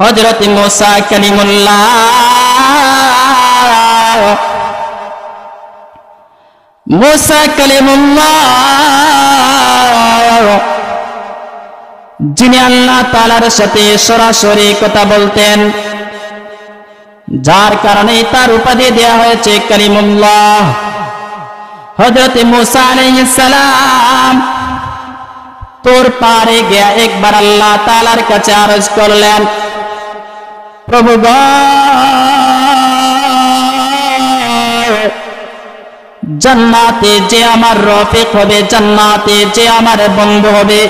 হযরত মুসা কালিমুল্লাহ যিনি আল্লাহ তাআলার সাথে সরাসরি কথা বলতেন, যার কারণে তার উপাধি দেয়া হয়েছে কালিমুল্লাহ। হযরত মুসা আলাইহিস সালাম তোর পারে গিয়া একবার আল্লাহ তাআলার কাছে আরজ করলেন, প্রভু গো, জান্নাতে যে আমার রফিক হবে, জান্নাতে যে আমার বন্ধু হবে,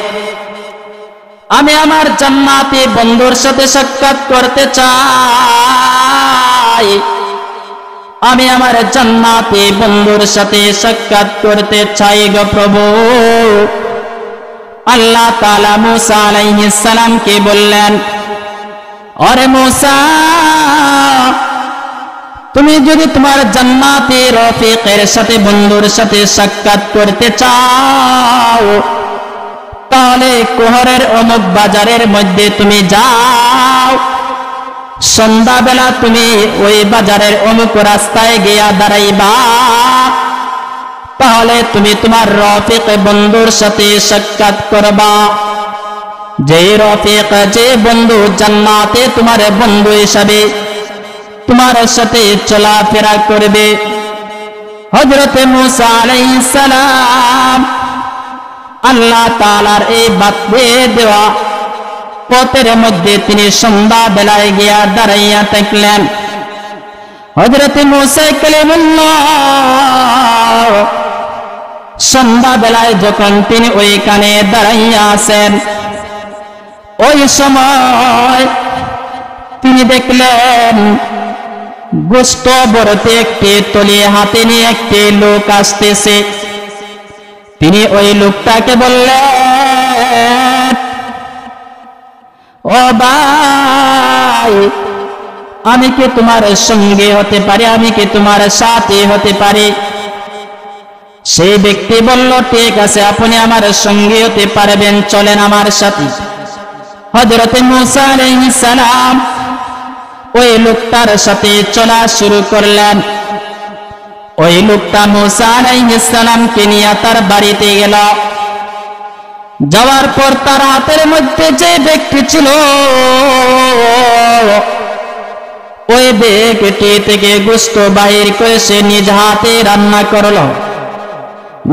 আমি আমার জান্নাতি বন্ধুর সাথে সাক্ষাৎ করতে চাই, আমি আমার জান্নাতি বন্ধুর সাথে সাক্ষাৎ করতে চাই গো প্রভু। আল্লাহ তাআলা মুসা আলাইহিস সালামকে বললেন, ওরে মুসা, তুমি যদি তোমার জান্নাতি রফিকের সাথে বন্ধুর সাথে সাক্ষাৎ করতে চাও, তাহলে কোহরের অমুক বাজারের মধ্যে তুমি যাও, সন্ধ্যাবেলা তুমি ওই বাজারের অমুক রাস্তায় গিয়া দাঁড়াইবা, তাহলে তুমি তোমার রফিক বন্ধুর সাথে সাক্ষাৎ করবা। যে রফিক, যে বন্ধু জান্নাতে তোমার বন্ধু হিসাবে তোমার সাথে চলাফেরা করবে। হযরত মুসা আলাইহিস সালাম আল্লাহ তাআলার এই বাতবে দেওয়া পথের মধ্যে তিনি সন্ধ্যা বেলায় গিয়া দাঁড়াইয়া থাকলেন। হযরত মুসা কালিমুল্লাহ সন্ধ্যা বেলায় যখন তিনি ওইখানে দাঁড়াইয়া আছেন, ওই সময় তিনি দেখলেন গোশত ভর্তি একটি তলি হাতে নিয়ে একটি লোক আসতেছে। তিনি ওই লোকটাকে বললেন, ও ভাই, আমি কি তোমার সঙ্গে হতে পারি, আমি কি তোমার সাথে হতে পারি? সেই ব্যক্তি বলল, ঠিক আছে, আপনি আমার সঙ্গে হতে পারবেন, চলেন আমার সাথে। হযরত মুসা আলাইহিস সালাম ওই লোকটার সাথে চলা শুরু করলেন। ওই লোকটা মুসা আলাইহিস সালামকে নিয়ে তার বাড়িতে গেল। যাওয়ার পর তার হাতের মধ্যে যে ব্যক্তি ছিল, ওই ব্যক্তি থেকে গোশত বাহির করে সে নিজ হাতে রান্না করলো।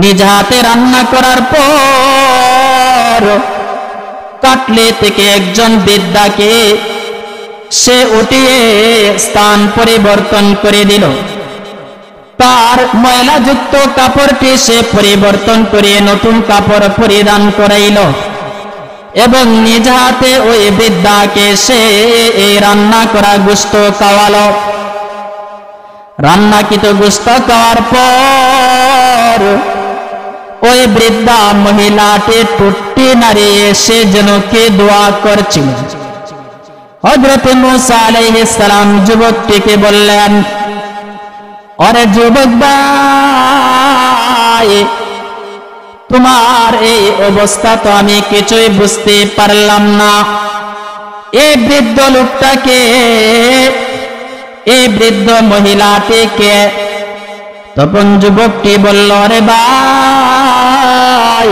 নিজ হাতে রান্না করার পর কাটলে থেকে একজন বৃদ্ধাকে সে উঠিয়ে স্থান পরিবর্তন করে দিল। তার ময়লাযুক্ত কাপড়টি সে পরিবর্তন করে নতুন কাপড় পরিধান করাইল এবং নিজ হাতে ওই বৃদ্ধাকে সে এই রান্না করা গোশত খাওয়ালো। রান্নাকৃত গোশত খাওয়ার পর ওই বৃদ্ধা মহিলাটি টুট্টি নাড়িয়ে সে যেন কে দোয়া করছিল। হযরত মুসা আলাইহিস সালাম যুবকটিকে বললেন, ওরে যুবক ভাই, তোমার এই অবস্থা তো আমি কিছুই বুঝতে পারলাম না। এই বৃদ্ধ লোকটাকে, এই বৃদ্ধ মহিলাটিকে? তখন যুবকটি বলল, রে ভাই,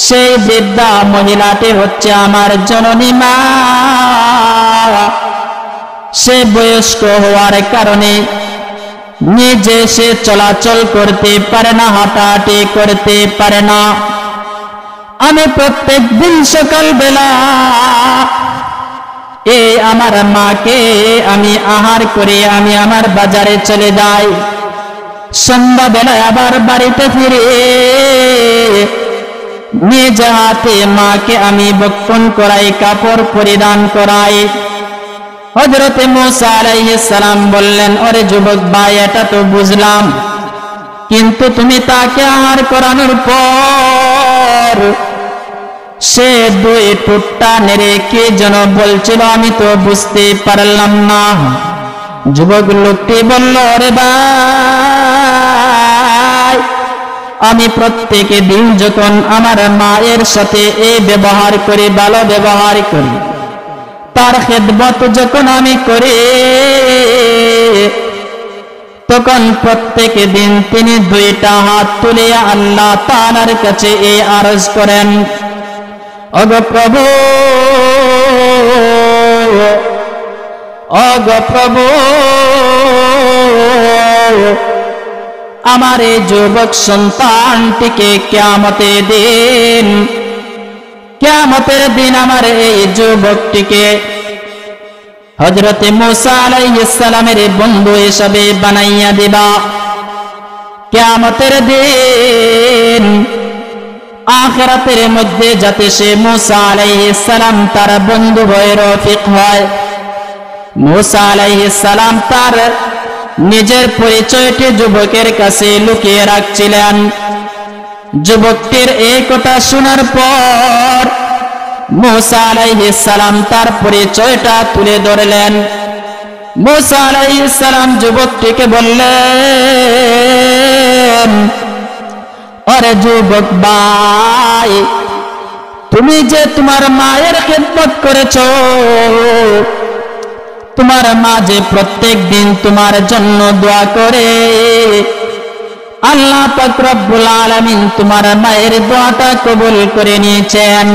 সেই বৃদ্ধা মহিলাটি হচ্ছে আমার জননী মা। সে বয়স্ক হওয়ার কারণে নিজে সে চলাচল করতে পারে না, হাঁটাহাঁটি করতে পারে না। আমি প্রত্যেক দিন সকাল বেলা এই আমার মাকে আমি আহার করে আমি আমার বাজারে চলে যাই। সন্ধ্যা বেলায় আবার বাড়িতে ফিরে নিজ হাতে মাকে আমি বক্ষণ করাই, কাপড় পরিধান করাই। হযরত মুসা আলাইহিস সালাম বললেন, ওরে যুবক ভাই, এটা তো বুঝলাম, কিন্তু তুমি তাকে আহার করানোর পর সে দুই টুকটা নেড়ে কি যেন বলছিল, আমি তো বুঝতে পারলাম না। যুবক লোকটি বলল, রে ভাই, আমি প্রত্যেক দিন যখন আমার মায়ের সাথে এই ব্যবহার করি, ভালো ব্যবহার করি, তার খেদমত যখন আমি করি তখন প্রত্যেক দিন তিনি দুইটা হাত তুলে আল্লাহ তাআলার কাছে এই আরজ করেন, ওগো প্রভু, ওগো প্রভু, আমার এই যুবক সন্তানটিকে কিয়ামতের দিন আমার এই যুবকটিকে হযরতে মূসা আলাইহিস সালামের বন্ধু হিসাবে বানাইয়া দিবা। কিয়ামতের দিন আখিরাতের মধ্যে যাতে সে মূসা আলাইহিস সালাম তার বন্ধু হয়ে রফিক হয়। মূসা আলাইহিস সালাম তার নিজের পরিচয়টি যুবকের কাছে লুকিয়ে রাখছিলেন। যুবকটির এই কথা শোনার পর মূসা আলাইহিস সালাম তার পরিচয়টা তুলে ধরলেন। মূসা আলাইহিস সালাম যুবকটিকে বললেন, ওরে যুবক ভাই, তুমি যে তোমার মায়ের খেদমত করেছো, তোমার মা যে প্রত্যেক দিন তোমার জন্য দোয়া করে, আল্লাহ পাক রব্বুল আলামিন তোমার মায়ের দোয়াটা কবুল করে নিয়েছেন।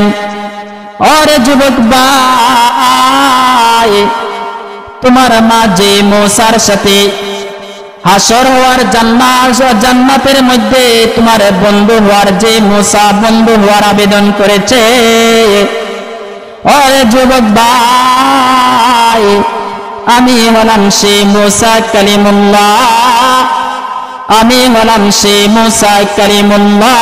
ওরে যুবক ভাই, তোমার মা যে মূসার সাথে হাসর হওয়ার জান্নাতের মধ্যে তোমার বন্ধু হওয়ার যে মূসা বন্ধু হওয়ার আবেদন করেছে, ওরে যুবক ভাই, আমি হলাম সে মূসা কালিমুল্লাহ, আমি হলাম সে মূসা কালিমুল্লাহ।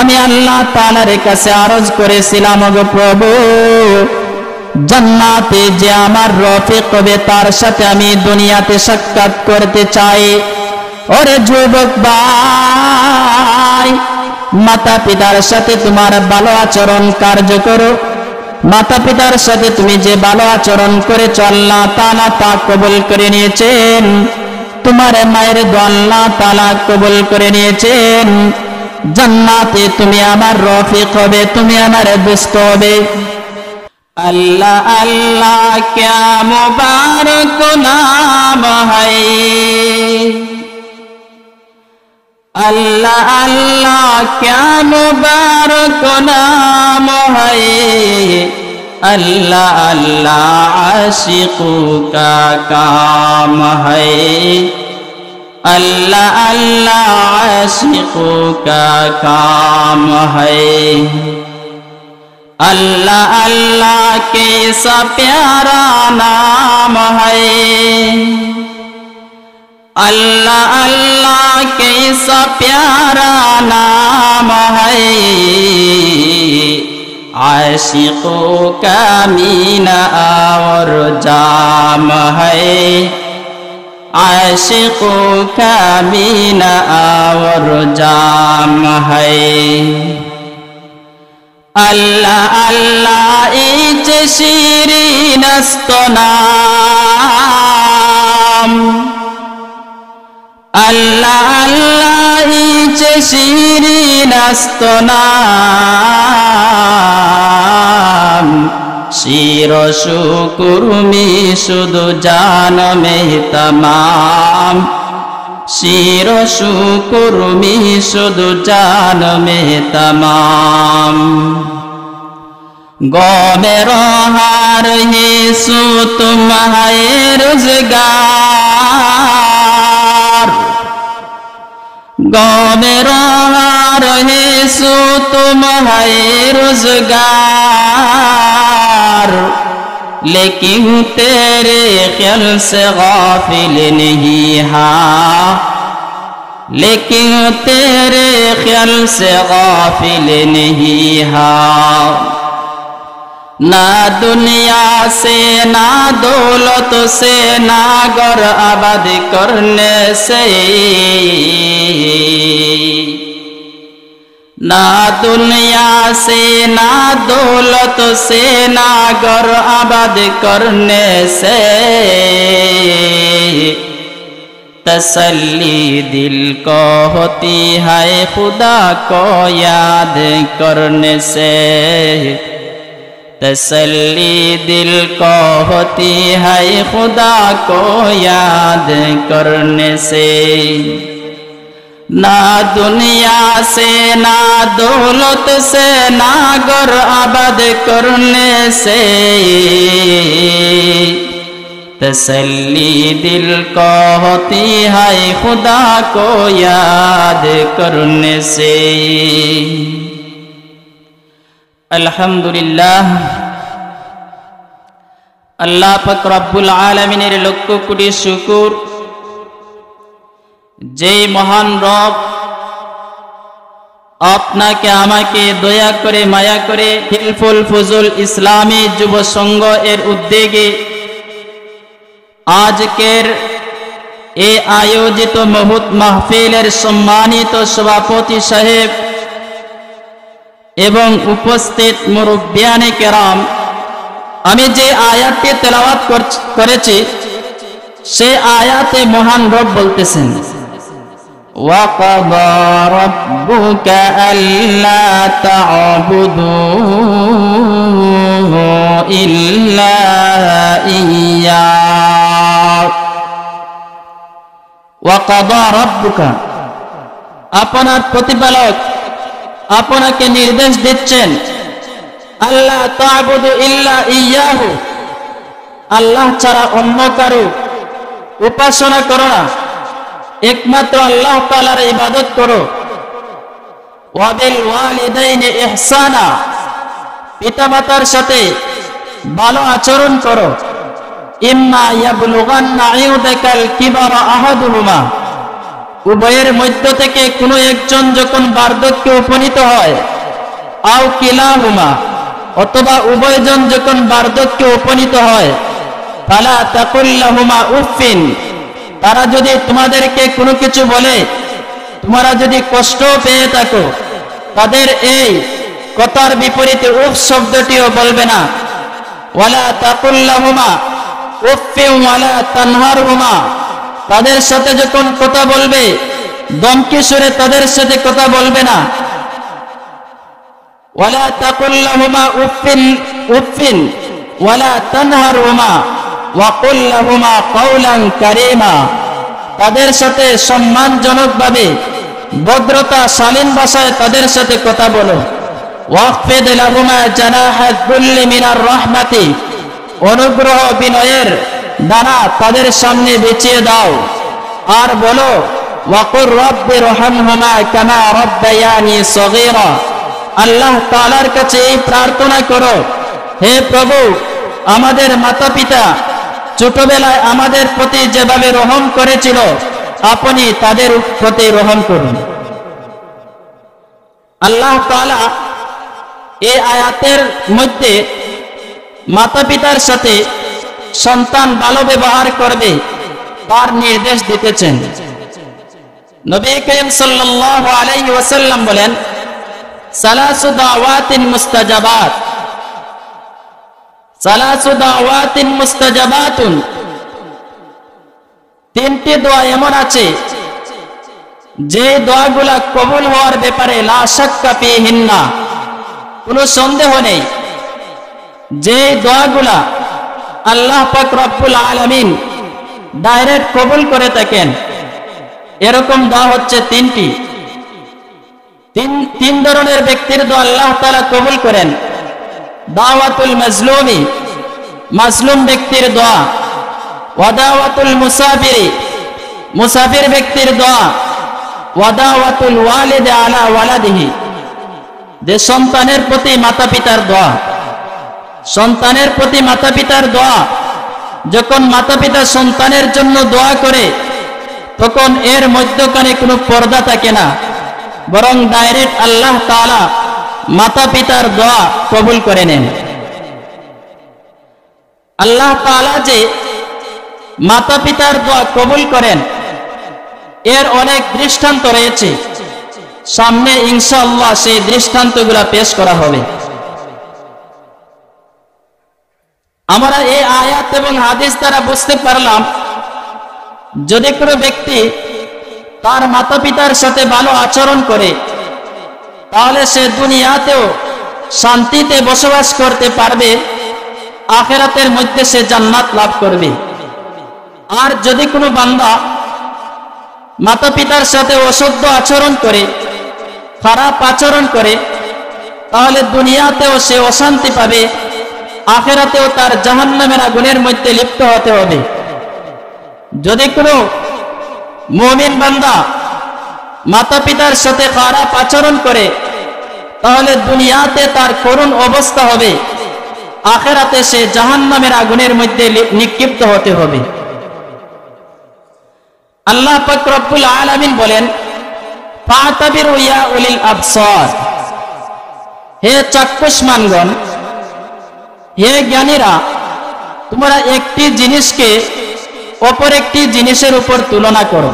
আমি আল্লাহ তাআলার কাছে আরজ করেছিলাম, ওগো প্রভু, জান্নাতে যে আমার রফিক হবে তার সাথে আমি দুনিয়াতে সাক্ষাৎ করতে চাই। ওরে যুবক ভাই, মাতা পিতার সাথে তোমার ভালো আচরণ কার্য করো। মাতা পিতার সাথে তুমি যে ভালো আচরণ করেছো আল্লাহ তাআলা তা কবুল করে নিয়েছেন। তোমার মায়ের দোয়া আল্লাহ তাআলা কবুল করে নিয়েছেন। জান্নাতে তুমি আমার রফিক হবে, তুমি আমার দোস্ত হবে। अल्लाह अल्लाह क्या मुबारक नाम है, अल्लाह अल्लाह क्या मुबारक नाम है, अल्लाह अल्लाह आशिकों का काम है, अल्लाह अल्लाह आशिकों का काम है। अल्लाह अल्लाह कैसा प्यारा नाम है, अल्लाह अल्लाह कैसा प्यारा नाम है, आशिकों का मीना और जाम है, आशिकों का मीना और जाम है। अल्लाह अल्लाह इच शिरीन नाम, अल्लाह अल्लाह इच शिरीन नाम, শির শুকুরমি শুধু জানমে তমাম, শির শুকুরমি শুধু জানমে তমাম। গমের হার ইয়েসু তোমায় রোজগার, গমের হার ইয়েসু তোমায় रोजगार, लेकिन तेरे ख्याल से गाफिल नहीं हाँ, लेकिन तेरे ख्याल से गाफिल नहीं हाँ। ना दुनिया से ना दौलत से ना घर आबाद करने से, ना दुनिया से ना दौलत से ना घर आबाद करने से, तसल्ली दिल को होती है खुदा को याद करने से, तसल्ली दिल को होती है खुदा को याद करने से, ना दुनिया से ना दौलत से ना घर आबाद करने से, तसल्ली दिल को होती है खुदा को याद करने से। अल्हम्दुलिल्लाह, अल्लाह पाक रब्बुल आलमीनेर लक्ष कोटी शुकुर, जे महान रब আপনাকে আমাকে দয়া করে মায়া করে হিলফুল ফুজুল ইসলামী যুব সংঘ এর উদ্যোগে আজকের এই আয়োজিত মহৎ মাহফিলের সম্মানিত সভাপতি সাহেব এবং উপস্থিত মুরব্বিয়ানে কেরাম, আমি যে আয়াতটি তেলাওয়াত করেছি সেই আয়াতে মহান রব বলতেছেন, وَقَضَى رَبُّكَ أَلَّا تَعْبُدُوا إِلَّا إِيَّاهُ وَقَضَى رَبُّكَ, আপনার প্রতিপালক আপনাকে নির্দেশ দিচ্ছেন, আল্লাহ তা'বুদু ইল্লা ইয়াহু, আল্লাহ ছাড়া অন্য কারো উপাসনা করো না, একমাত্র আল্লাহ তাআলার ইবাদত করো। ওয়া বিল ওয়ালিদাইনি ইহসানা, পিতামাতার সাথে ভালো আচরণ করো। ইম্মা ইয়াবলুগান্না ইউদাকাল কিবারা আহাদুহুমা, উভয়ের মধ্য থেকে কোনো একজন যখন বার্ধক্যে উপনীত হয়, আও কিলাহুমা, অথবা উভয়জন যখন বার্ধক্যে উপনীত হয়, ফালা তাকুল লাহুমা উফিন, তারা যদি তোমাদেরকে কোনো কিছু বলে তোমরা যদি কষ্ট পেয়ে থাকো, তাদের এই কথার বিপরীতে উফ শব্দটিও বলবে না। ওয়ালা তাকুল লাহুমা উফিন ওয়ালা তানহারহুমা, তাদের সাথে যখন কথা বলবে দমকি সুরে তাদের সাথে কথা বলবে না। ওয়ালা তাকুল লাহুমা উফিন উফিন ওয়ালা তানহারহুমা ওয়া কুল লাহুমা কাওলান কারীমা, তাদের সাথে সম্মানজনকভাবে ভদ্রতা শালীন ভাষায় তাদের সাথে কথা বলো। ওয়াকফিদ লাহুমা জানাহাদ যুল্লি মিনার রাহমাতি, অনুগ্রহ বিনয়ের ডানা তাদের সামনে বিছিয়ে দাও। আর বলো ওয়াকুর রব্বি রহমহুমা কামা রব্বায়ানি সগীরা, আল্লাহ তাআলার কাছে এই প্রার্থনা করো, হে প্রভু আমাদের মাতা পিতা ছোটবেলায় আমাদের প্রতি যেভাবে রহম করেছিল আপনি তাদের প্রতি রহম করুন। আল্লাহ তাআলা এই আয়াতের মধ্যে মাতা পিতার সাথে সন্তান ভালো ব্যবহার করবে তার নির্দেশ দিতেছেন। নবী করিম সাল্লাল্লাহু আলাইহি ওয়াসাল্লাম বলেন, সালাসু দাওয়াতিন মুস্তাজাবাত, সালাসু দাওয়াতিন মুস্তাজাবাতুন, তিনটি দোয়া এমন আছে যে দোয়াগুলা কবুল হওয়ার ব্যাপারে লা শাক্কা ফীহিন্না, কোনো সন্দেহ নেই। যে দোয়াগুলা আল্লাহ পাক রব্বুল আলামিন ডাইরেক্ট কবুল করে থাকেন, এরকম দোয়া হচ্ছে তিনটি। তিন ধরনের ব্যক্তির দোয়া আল্লাহ তাআলা কবুল করেন। দাওয়াতুল মাজলুমি, মাজলুম ব্যক্তির দোয়া। ওয়া দাওয়াতুল মুসাফিরি, মুসাফির ব্যক্তির দোয়া। ওয়া দাওয়াতুল ওয়ালিদি আলা ওয়ালাদিহি, যে সন্তানের প্রতি মাতা পিতার দোয়া। সন্তানের প্রতি মাতা পিতার দোয়া, যখন মাতা পিতা সন্তানের জন্য দোয়া করে তখন এর মধ্যখানে কোনো পর্দা থাকে না, বরং ডাইরেক্ট আল্লাহ তাআলা মাতা পিতার দোয়া কবুল করে নেন। আল্লাহ তাআলা যে মাতা পিতার দোয়া কবুল করেন এর অনেক দৃষ্টান্ত রয়েছে, সামনে ইনশাআল্লাহ সেই দৃষ্টান্তগুলো পেশ করা হবে। আমরা এই আয়াত এবং হাদিস দ্বারা বুঝতে পারলাম, যদি কোনো ব্যক্তি তার মাতা পিতার সাথে ভালো আচরণ করে তাহলে সে দুনিয়াতেও শান্তিতে বসবাস করতে পারবে, আখিরাতের মধ্যে সে জান্নাত লাভ করবে। আর যদি কোনো বান্দা মাতা পিতার সাথে অসভ্য আচরণ করে, খারাপ আচরণ করে, তাহলে দুনিয়াতেও সে অশান্তি পাবে, আখিরাতেও তার জাহান্নামের আগুনের মধ্যে লিপ্ত হতে হবে। যদি কোনো মুমিন বান্দা মাতা পিতার সাথে খারাপ আচরণ করে, তাহলে দুনিয়াতে তার করুণ অবস্থা হবে, আখিরাতে সে জাহান্নামের আগুনের মধ্যে নিক্ষিপ্ত হতে হবে। আল্লাহ পাক রব্বুল আলামিন বলেন, ফাতাবিরু ইয়া উলিল আবসার, হে চাক্ষুষ্মানগণ, হে জ্ঞানীরা, তোমরা একটি জিনিসকে অপর একটি জিনিসের উপর তুলনা করো।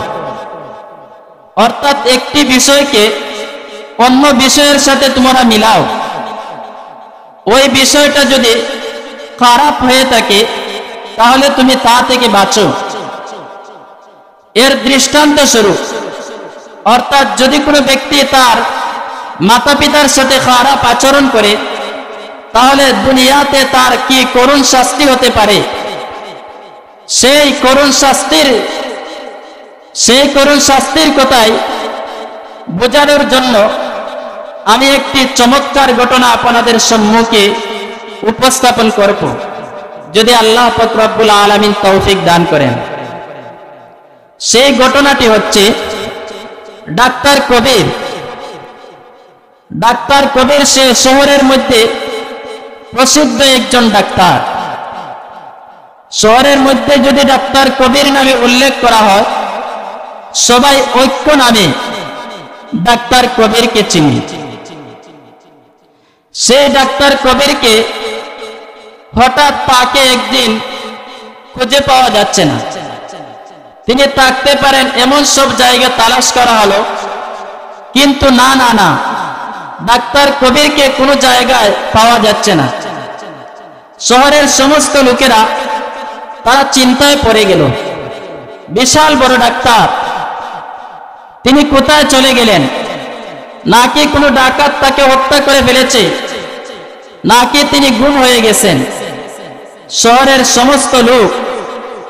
অর্থাৎ একটি বিষয়কে অন্য বিষয়ের সাথে তোমরা মিলাও। ওই বিষয়টা যদি খারাপ হয়ে থাকে তাহলে তুমি তা থেকে বাঁচো। এর দৃষ্টান্ত স্বরূপ, অর্থাৎ যদি কোনো ব্যক্তি তার মাতা পিতার সাথে খারাপ আচরণ করে, তাহলে দুনিয়াতে তার কি করুণ শাস্তি হতে পারে, সেই করুণ শাস্তির কথাই বোঝানোর জন্য আমি একটি চমৎকার ঘটনা আপনাদের সম্মুখে উপস্থাপন করব, যদি আল্লাহ পাক রব্বুল আলামিন তৌফিক দান করেন। সেই ঘটনাটি হচ্ছে ডাক্তার কবির। সে শহরের মধ্যে প্রসিদ্ধ একজন ডাক্তার। শহরের মধ্যে যদি ডাক্তার কবির নামে উল্লেখ করা হয়, সবাই ঐক্য নামে ডাক্তার কবিরকে চিনি। সেই ডাক্তার কবিরকে হঠাৎ তাকে একদিন খুঁজে পাওয়া যাচ্ছে না। তিনি থাকতে পারেন এমন সব জায়গা তালাশ করা হলো, কিন্তু না, ডাক্তার কবিরকে কোনো জায়গায় পাওয়া যাচ্ছে না। শহরের সমস্ত লোকেরা তারা চিন্তায় পড়ে গেল। বিশাল বড় ডাক্তার, তিনি কোথায় চলে গেলেন? নাকি কোনো ডাকাত তাকে হত্যা করে ফেলেছে, নাকি তিনি গুম হয়ে গেছেন? শহরের সমস্ত লোক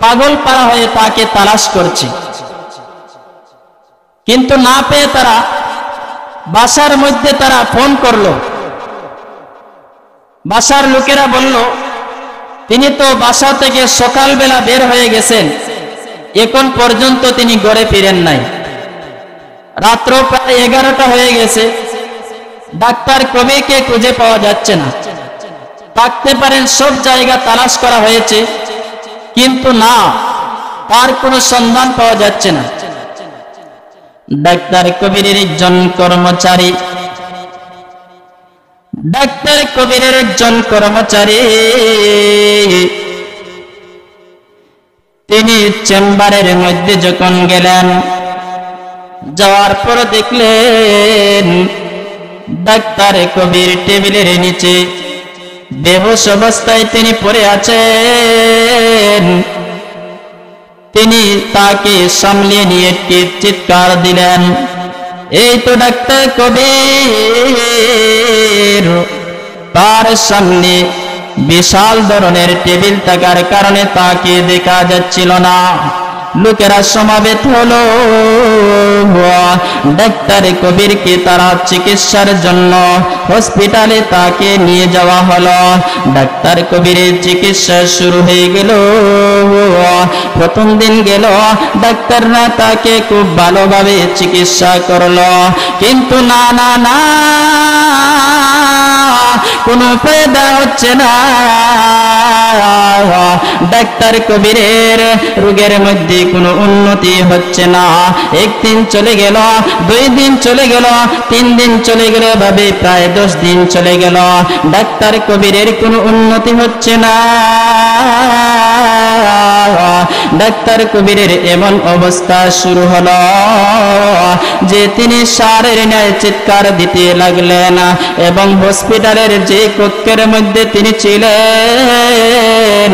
পাগল পাড়া হয়ে তাকে তালাশ করছে, কিন্তু না পেয়ে তারা বাসার মধ্যে তারা ফোন করলো। বাসার লোকেরা বলল, তিনি তো বাসা থেকে সকালবেলা বের হয়ে গেছেন, এখন পর্যন্ত তিনি ঘরে ফিরেন নাই। রাত্র প্রায় 11টা হয়ে গেছে, ডাক্তার কবিরকে খুঁজে পাওয়া যাচ্ছে না। থাকতে পারেন সব জায়গা তালাশ করা হয়েছে, কিন্তু না, তার কোনো সন্ধান পাওয়া যাচ্ছে না। ডাক্তার কবিরের একজন কর্মচারী তিনি চেম্বারের মধ্যে যখন গেলেন, যাওয়ার পর দেখলেন ডাক্তার কবির টেবিলের নিচে বেহুশ অবস্থায় তিনি পড়ে আছেন। তিনি তাকে সামলে নিয়ে একটি চিৎকার দিলেন, এই তো ডাক্তার কবির। তার সামনে বিশাল ধরনের টেবিল থাকার কারণে তাকে দেখা যাচ্ছিল না। লোকেরা সমাবেত হলো, ডাক্তার কবিরকে তারা চিকিৎসার জন্য হসপিটালে তাকে নিয়ে যাওয়া হলো। ডাক্তার কবিরের চিকিৎসা শুরু হয়ে গেল। প্রথম দিন গেল, ডাক্তাররা তাকে খুব ভালোভাবে চিকিৎসা করলো, কিন্তু না, কোনো ফায়দা হচ্ছে না। ডাক্তার কবিরের রোগের মধ্যে কোনো উন্নতি হচ্ছে না। একদিন চলে গেল, 2 দিন চলে গেল, 3 দিন চলে গেল, ভাবে প্রায় 10 দিন চলে গেল। ডাক্তার কবিরের কোনো উন্নতি হচ্ছে না। ডাক্তার কবিরের এমন অবস্থা শুরু হলো যে তিনি সারের ন্যায় চিৎকার দিতে লাগলেন এবং হসপিটালের যে কক্ষের মধ্যে তিনি ছিলেন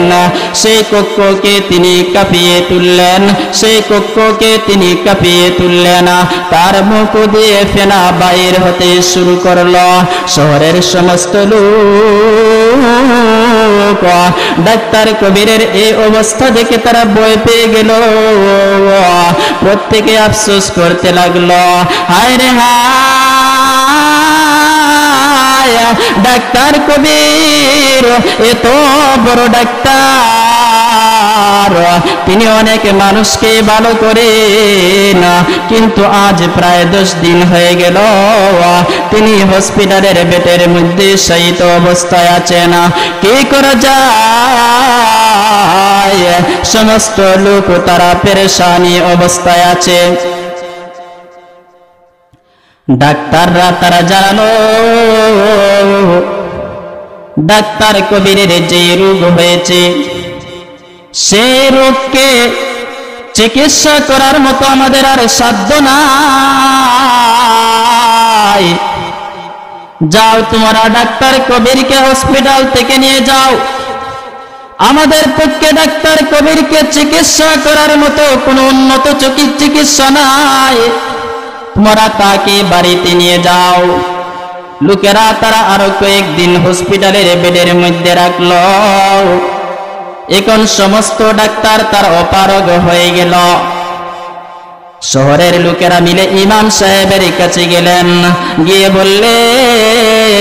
সেই কক্ষকে তিনি কাঁপিয়ে তুললেন, সেই কক্ষকে তিনি কাঁপিয়ে তুললেন। তার মুখ দিয়ে ফেনা বাইর হতে শুরু করলো। শহরের সমস্ত লোক ডাক্তার কবিরের এই অবস্থা দেখে তারা ভয় পেয়ে গেল। প্রত্যেকে আফসোস করতে লাগলো, হায় রে হায়, ডাক্তার কবির এত বড় ডাক্তার, তিনি অনেক মানুষকে ভালো করেন, কিন্তু আজ প্রায় 10 দিন হয়ে গেল তিনি হসপিটালের বেডের মধ্যে শয়িত অবস্থায় আছেন। কি করা যায়? সমস্ত লোক তারা পেরেশানি অবস্থায় আছে। ডাক্তাররা তারা জানালো ডাক্তার কবিরের যে রোগ হয়েছে সেই রোগকে চিকিৎসা করার মতো আমাদের আর সাধ্য নাই। যাও তোমরা ডাক্তার কবিরকে হসপিটাল থেকে নিয়ে যাও। আমাদের পক্ষে ডাক্তার কবিরকে চিকিৎসা করার মতো কোনো উন্নত চিকিৎসা নাই, তোমরা তাকে বাড়িতে নিয়ে যাও। লোকেরা তারা আরো কয়েকদিন হসপিটালের বেডের মধ্যে রাখলো। এখন সমস্ত ডাক্তার তার অপারগ হয়ে গেল। শহরের লোকেরা মিলে ইমাম সাহেবের কাছে গেলেন, গিয়ে বললেন,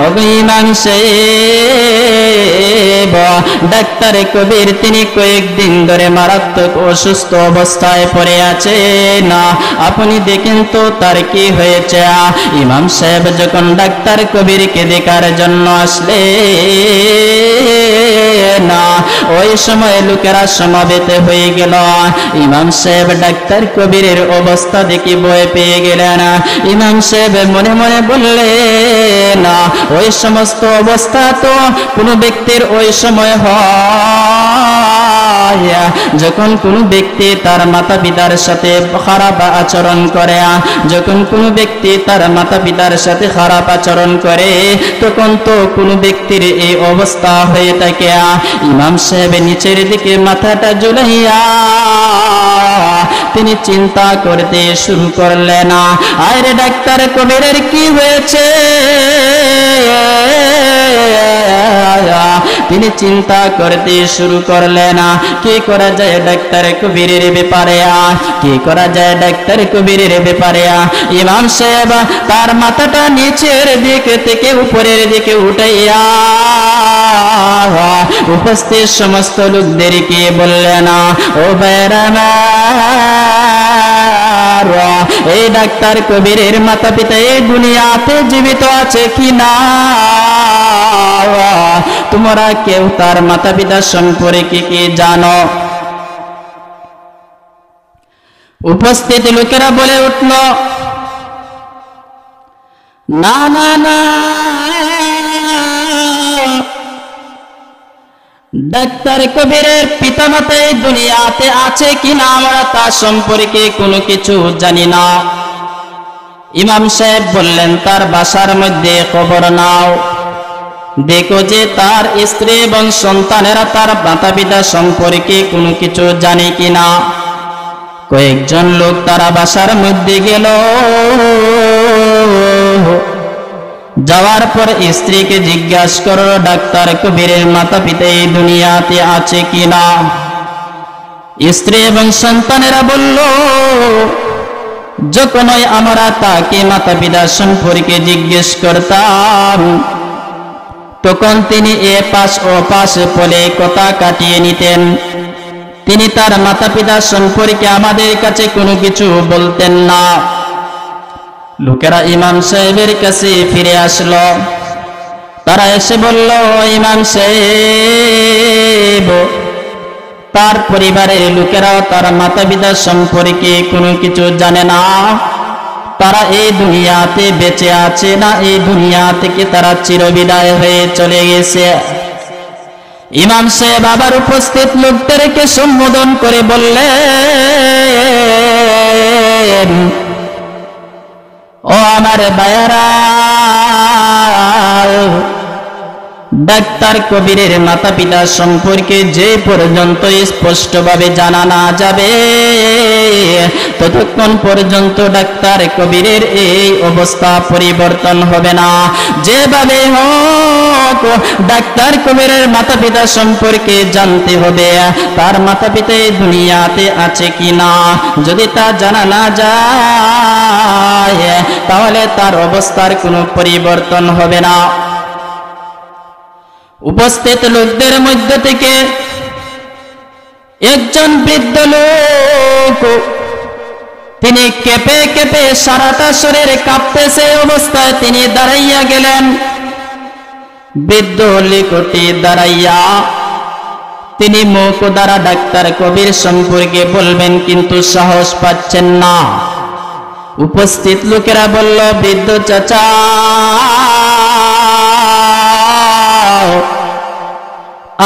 ওগো ইমাম সাহেব, ডাক্তার কবির তিনি কয়েকদিন ধরে মারাত্মক অসুস্থ অবস্থায় পড়ে আছেন, আপনি দেখেন তো তার কি হয়েছে। ইমাম সাহেব যখন ডাক্তার কবিরকে দেখার জন্য আসলেন, ওই সময় লোকেরা সমাবেত হয়ে গেল। ইমাম সাহেব ডাক্তার কবিরের অবস্থা দেখে ভয় পেয়ে গেলেন। ইমাম সাহেব মনে মনে বললেন, ওই সমস্ত অবস্থা তো কোনো ব্যক্তির ওই সময় হয় যখন কোনো ব্যক্তি তার মাতা পিতার সাথে খারাপ আচরণ করে, যখন কোনো ব্যক্তি তার মাতা পিতার সাথে খারাপ আচরণ করে তখন তো কোনো ব্যক্তির এই অবস্থা হয়ে থাকে। ইমাম সাহেব নিচের দিকে মাথাটা ঝুলাইয়া তিনি চিন্তা করতে শুরু করলেন, আরে ডাক্তার কবিরের কি হয়েছে? তিনি চিন্তা করতে শুরু করলেন, কি করা যায় ডাক্তার কবিরের ব্যাপারে, কি করা যায় ডাক্তার কবিরের ব্যাপারে। ইমাম সাহেব তার মাথাটা নিচের দিক থেকে উপরের দিকে উঠাইয়া উপস্থিত সমস্ত লোকদেরকে বললেন, ও ভাইরা, এই ডাক্তার কবিরের মাতা পিতা এই দুনিয়াতে জীবিত আছে কি না? তোমরা কেউ তার মাতা পিতা সম্পর্কে কি জানো? উপস্থিত লোকেরা বলে উঠল, না না না, ডাক্তার কবিরের পিতামাতা এই দুনিয়াতে আছে কিনা আমরা তা সম্পর্কে কোনো কিছু জানি না। ইমাম সাহেব বললেন, তার বাসার মধ্যে খবর নাও, দেখো যে তার স্ত্রী এবং সন্তানেরা তার মাতা পিতা সম্পর্কে কোনো কিছু জানে কিনা। কয়েকজন লোক তারা বাসার মধ্যে গেল। যাওয়ার পর স্ত্রীকে জিজ্ঞাসা করলো, ডাক্তার কবিরের মাতা পিতা এই দুনিয়াতে আছে কিনা? স্ত্রী এবং সন্তানেরা বলল, যখনই আমরা তাকে মাতা পিতা সম্পর্কে জিজ্ঞেস করতাম তখন তিনি এ পাশ ও পাশ বলে কথা কাটিয়ে নিতেন। তিনি তার মাতা পিতা সম্পর্কে আমাদের কাছে কোনো কিছু বলতেন না। লোকেরা ইমাম সাহেবের কাছে ফিরে আসলো। তারা এসে বলল, ইমাম সাহেব, তার পরিবারের লোকেরাও তার মাতা পিতা সম্পর্কে কোনো কিছু জানে না। তারা এই দুনিয়াতে বেঁচে আছে না এই দুনিয়া থেকে তারা চিরবিদায় হয়ে চলে গেছে। ইমাম সাহেব আবার উপস্থিত লোকদেরকে সম্বোধন করে বললেন, ও আমার ভাইয়েরা, ডাক্তার কবিরের মাতা পিতা সম্পর্কে যে পর্যন্ত স্পষ্টভাবে জানা না যাবে ততক্ষণ পর্যন্ত ডাক্তার কবিরের এই অবস্থা পরিবর্তন হবে না। যেভাবে হোক ডাক্তার কবিরের মাতা পিতা সম্পর্কে জানতে হবে তার মাতা পিতা এই দুনিয়াতে আছে কি না। যদি তা জানা না যায় তাহলে তার অবস্থার কোনো পরিবর্তন হবে না। উপস্থিত লোকদের মধ্য থেকে একজন বৃদ্ধ লোক, তিনি কেঁপে কেঁপে সারাটা শরীর কাঁপতেছে অবস্থায় তিনি দাঁড়াইয়া গেলেন। বৃদ্ধ লিকটি দাঁড়াইয়া তিনি মুখ দ্বারা ডাক্তার কবির সম্পর্কে বলবেন, কিন্তু সাহস পাচ্ছেন না। উপস্থিত লোকেরা বলল, বৃদ্ধ চাচা,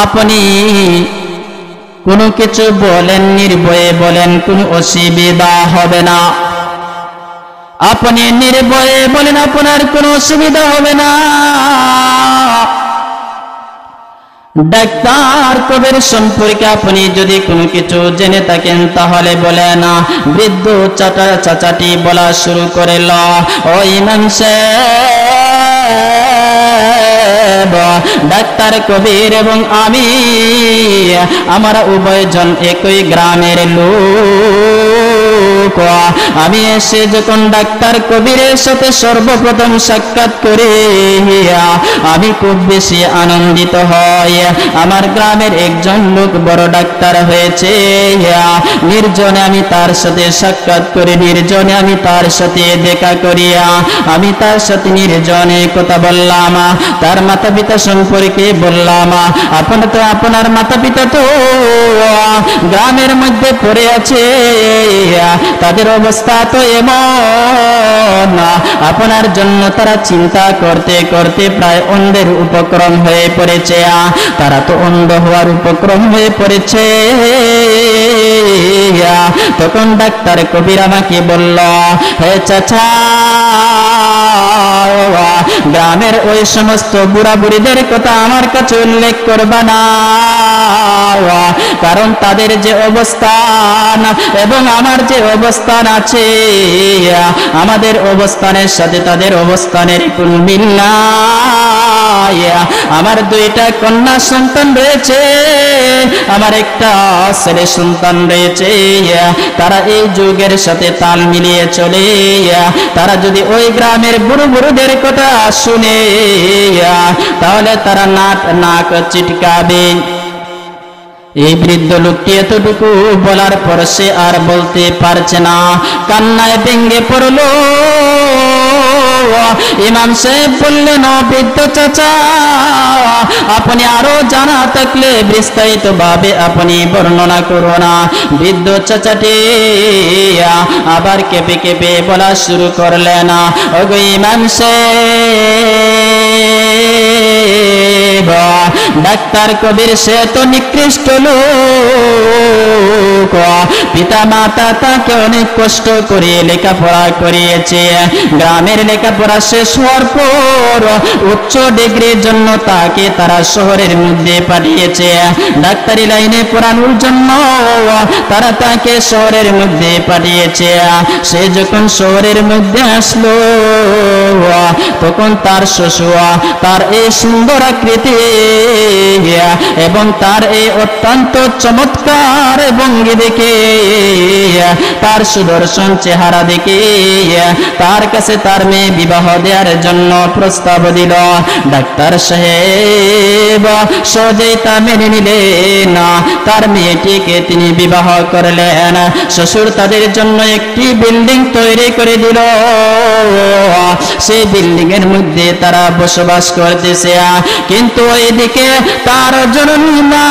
আপনি কোনো কিছু বলেন, নির্ভয়ে বলেন, কোনো অসুবিধা হবে না। আপনি নির্ভয়ে বলেন, আপনার কোনো অসুবিধা হবে না। ডাক্তার কবির সম্পর্কে আপনি যদি কোনো কিছু জেনে থাকেন তাহলে বলেন। বৃদ্ধ চাচাটি বলা শুরু করল, ও ইমাম সাহেব, ডাক্তার কবির এবং আমি আমরা উভয়জন একই গ্রামের লোক। আমি এসে যখন ডাক্তার কবিরের সাথে সর্বপ্রথম সাক্ষাৎ করি আমি খুব বেশি আনন্দিত হই। আমার গ্রামের একজন লোক বড় ডাক্তার হয়েছে, নির্জনে আমি তার সাথে সাক্ষাৎ করি, নির্জনে আমি তার সাথে দেখা করিয়া আমি তার সাথে নির্জনে কথা বললাম, তার মাতা পিতা সম্পর্কে বললাম। আপনার মাতা পিতা তো গ্রামের মধ্যে পড়ে আছে, তাদের অবস্থা তো এমন, আপনার জন্য তারা চিন্তা করতে করতে প্রায় অন্ধের উপক্রম হয়ে পড়েছে। তারা তো অন্ধ হওয়ার উপক্রম হয়ে পড়েছে। তখন ডাক্তার কবির আমাকে বলল, হে চাচা, গ্রামের ওই সমস্ত বুড়া বুড়িদের কথা আমার কাছে উল্লেখ করবা না, কারণ তাদের যে অবস্থান এবং আমার যে অবস্থান আছে আমাদের অবস্থানের সাথে তাদের অবস্থানের কোনো মিল নাই। আমার দুইটা কন্যা সন্তান রয়েছে, আমার একটা ছেলে সন্তান রয়েছে। তারা এই যুগের সাথে তাল মিলিয়ে চলে। তারা যদি ওই গ্রামের বুড়ো বুড়োদের কথা শুনে তাহলে তারা নাক চিটকাবে। এই বৃদ্ধ লোকটি এতটুকু বলার পর সে আর বলতে পারছে না, কান্নায় ভেঙে পড়ল। ইমাম সাহেব বললেন, বৃদ্ধ চাচা, আপনি আরো জানা থাকলে বিস্তারিত ভাবে আপনি বর্ণনা করুন। বৃদ্ধ চাচাটি আবার কেঁপে কেঁপে বলা শুরু করলেন, ওগো ইমাম সাহেব, ডাক্তার কবির সে তো নিকৃষ্ট লোক, পিতা মাতা তাকে অনেক কষ্ট করে লেখাপড়া করিয়েছে। গ্রামের লেখাপড়া শেষ হওয়ার পর উচ্চ ডিগ্রির জন্য তাকে তারা শহরের মধ্যে পাঠিয়েছে। ডাক্তারি লাইনে পড়ানোর জন্য তারা তাকে শহরের মধ্যে পাঠিয়েছে। সে যখন শহরের মধ্যে আসলো তখন তার শ্বশুর তার এই সুন্দর আকৃতি এবং তার এই অত্যন্ত চমৎকার ভঙ্গি দেখে, তার সুদর্শন চেহারা দেখে তার কাছে তার মেয়ে বিবাহ দেওয়ার জন্য প্রস্তাব দিল। ডাক্তার সাহেব সহজেই তা মেনে নিলেন, তার মেয়েটিকে তিনি বিবাহ করলেন। শ্বশুর তাদের জন্য একটি বিল্ডিং তৈরি করে দিল, সেই বিল্ডিং এর মধ্যে তারা বসবাস করতেছে। কিন্তু এদিকে তার জননী মা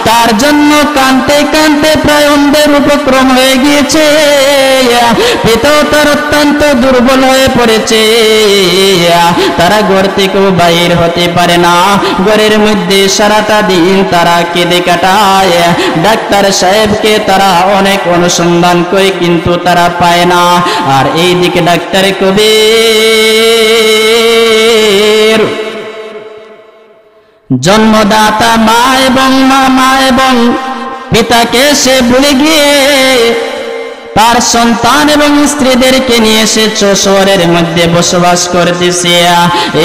তার জন্য কাঁদতে কাঁদতে প্রায় অন্ধের উপক্রম হয়ে গিয়েছে। পিতাও তার অত্যন্ত দুর্বল হয়ে পড়েছে। তারা ঘর থেকেও বাইর হতে পারে না, ঘরের মধ্যে সারাটা দিন তারা কেঁদে কাটায়। ডাক্তার সাহেবকে তারা অনেক অনুসন্ধান করে কিন্তু তারা পায় না। আর এইদিকে ডাক্তার কবির জন্মদাতা মা এবং পিতাকে সে ভুলে গিয়ে তার সন্তান এবং স্ত্রীদেরকে নিয়ে এসেছে, শহরের মধ্যে বসবাস করতেছে।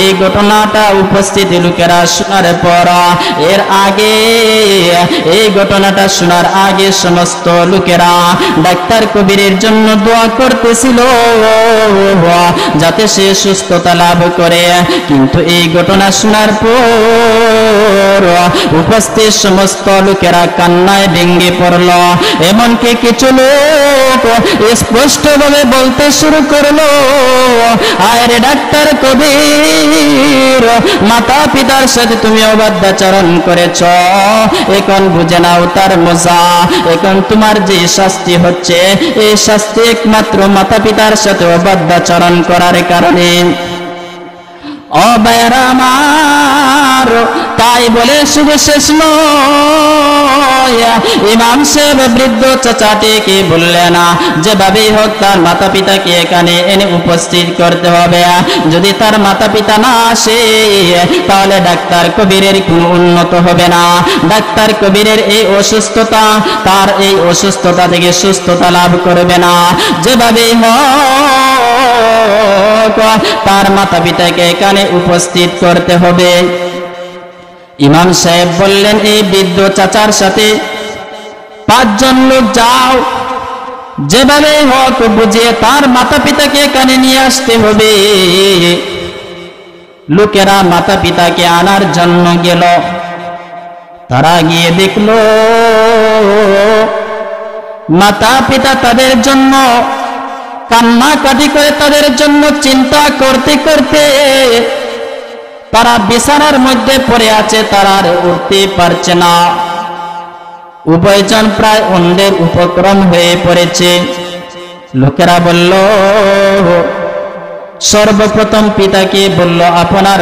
এই ঘটনাটা উপস্থিত লোকেরা শোনার পর এই ঘটনাটা শোনার আগে সমস্ত লোকেরা ডাক্তার কবিরের জন্য দোয়া করতেছিল যাতে সে সুস্থতা লাভ করে। কিন্তু এই ঘটনা শোনার পর উপস্থিত সমস্ত লোকেরা কান্নায় ভেঙে পড়ল। এমনকি কিছু লোক স্পষ্টভাবে বলতে শুরু করলো, আরে ডাক্তার কবির, মাতা পিতার সাথে তুমি অবাধ্যাচরণ করেছ, এখন বুঝে নাও তার মজা। এখন তোমার যে শাস্তি হচ্ছে, এই শাস্তি একমাত্র মাতা পিতার সাথে অবাধ্যাচরণ করার কারণে। ও ভাইরা আমার, তাই বলে শুধু শেষ নয়, ইমাম সাহেব বৃদ্ধ চাচাটিকে বললেন যেভাবেই হোক তার মাতা পিতাকে এখানে এনে উপস্থিত করতে হবে। যদি তার মাতা পিতা না আসে তাহলে ডাক্তার কবিরের কোনো উন্নত হবে না। ডাক্তার কবিরের এই অসুস্থতা, তার এই অসুস্থতা থেকে সুস্থতা লাভ করবে না। যেভাবেই হোক তার মাতা পিতাকে এখানে উপস্থিত করতে হবে। ইমাম সাহেব বললেন, এই বৃদ্ধ চাচার সাথে 5 জন লোক যাও, যেভাবে হোক বুঝিয়ে তার মাতা পিতাকে এখানে নিয়ে আসতে হবে। লোকেরা মাতা পিতাকে আনার জন্য গেল। তারা গিয়ে দেখলো মাতা পিতা তাদের জন্য কান্নাকাটি করে, তাদের জন্য চিন্তা করতে করতে তারা বিছানার মধ্যে পড়ে আছে, তারা আর উঠতে পারছে না। উভয়জন প্রায় অন্ধের উপক্রম হয়ে পড়েছে। লোকেরা বলল, সর্বপ্রথম পিতাকে বলল, আপনার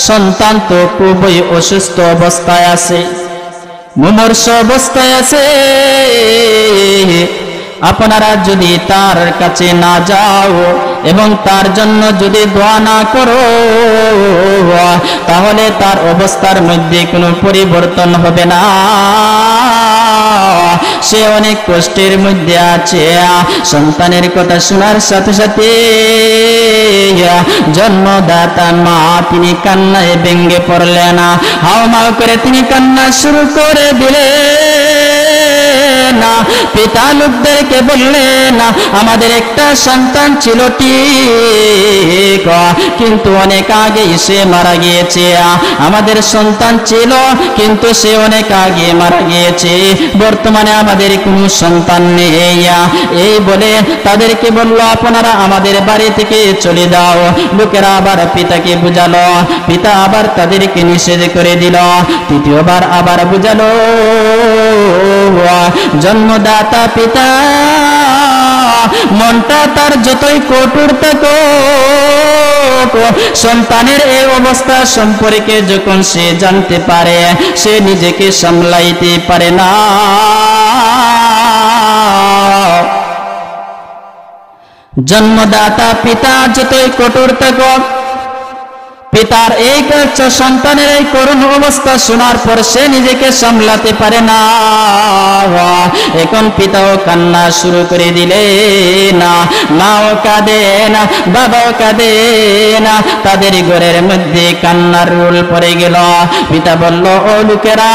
সন্তান তো খুবই অসুস্থ অবস্থায় আছে, মুমূর্ষ অবস্থায় আছে। আপনারা যদি তার কাছে না যাও এবং তার জন্য যদি দোয়া না করো তাহলে তার অবস্থার মধ্যে কোনো পরিবর্তন হবে না। সে অনেক কষ্টের মধ্যে আছে। সন্তানের কথা শোনার সাথে সাথে জন্মদাতা মা তিনি কান্নায় ভেঙে পড়লেন। হাওমাও করে তিনি কান্না শুরু করে দিলেন। পিতা লোকদেরকে বললেন, আমাদের একটা সন্তান ছিল ঠিক, কিন্তু অনেক আগেই সে মারা গিয়েছে। আমাদের সন্তান ছিল কিন্তু সে অনেক আগে মারা গিয়েছে, বর্তমানে আমাদের কোনো সন্তান নেই। এই বলে তাদেরকে বলল, আপনারা আমাদের বাড়ি থেকে চলে যাও। লোকেরা আবার পিতাকে বুঝালো, পিতা আবার তাদেরকে নিষেধ করে দিল। তৃতীয়বার আবার বুঝালো। জন্মদাতা পিতা মনটা তার যতই কঠোর থাকুক, সন্তানের এই অবস্থা সম্পর্কে যখন সে জানতে পারে, সে নিজেকে সামলাইতে পারে না। জন্মদাতা পিতা যতই কঠোর থাকুক, পিতার এই সন্তানের এই করুণ অবস্থা শোনার পর সে নিজেকে সামলাতে পারে না। এখন পিতাও কান্না শুরু করে দিলেন, মাও কাঁদে না, বাবাও কাঁদে না, তাদের ঘরের মধ্যে কান্নার রোল পড়ে গেল। পিতা বলল, ও লোকেরা,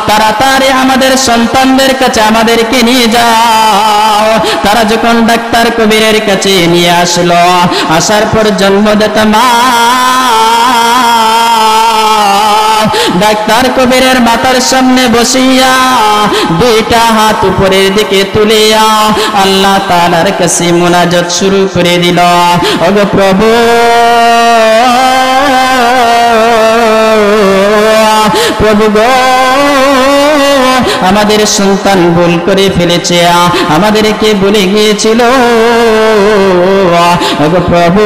তাড়াতাড়ি আমাদের সন্তানদের কাছে আমাদেরকে নিয়ে যাও। তারা যখন ডাক্তার কবিরের কাছে নিয়ে আসলো, আসার পর জন্মদাতা মা ডাক্তার কবিরের মাথার সামনে বসিয়া দুইটা হাত উপরের দিকে তুলিয়া আল্লাহ তাআলার কাছে মুনাজাত শুরু করে দিল। ওগো প্রভু, প্রভু গো, আমাদের সন্তান ভুল করে ফেলেছে, আমাদেরকে ভুলে গিয়েছিল। ওগো প্রভু,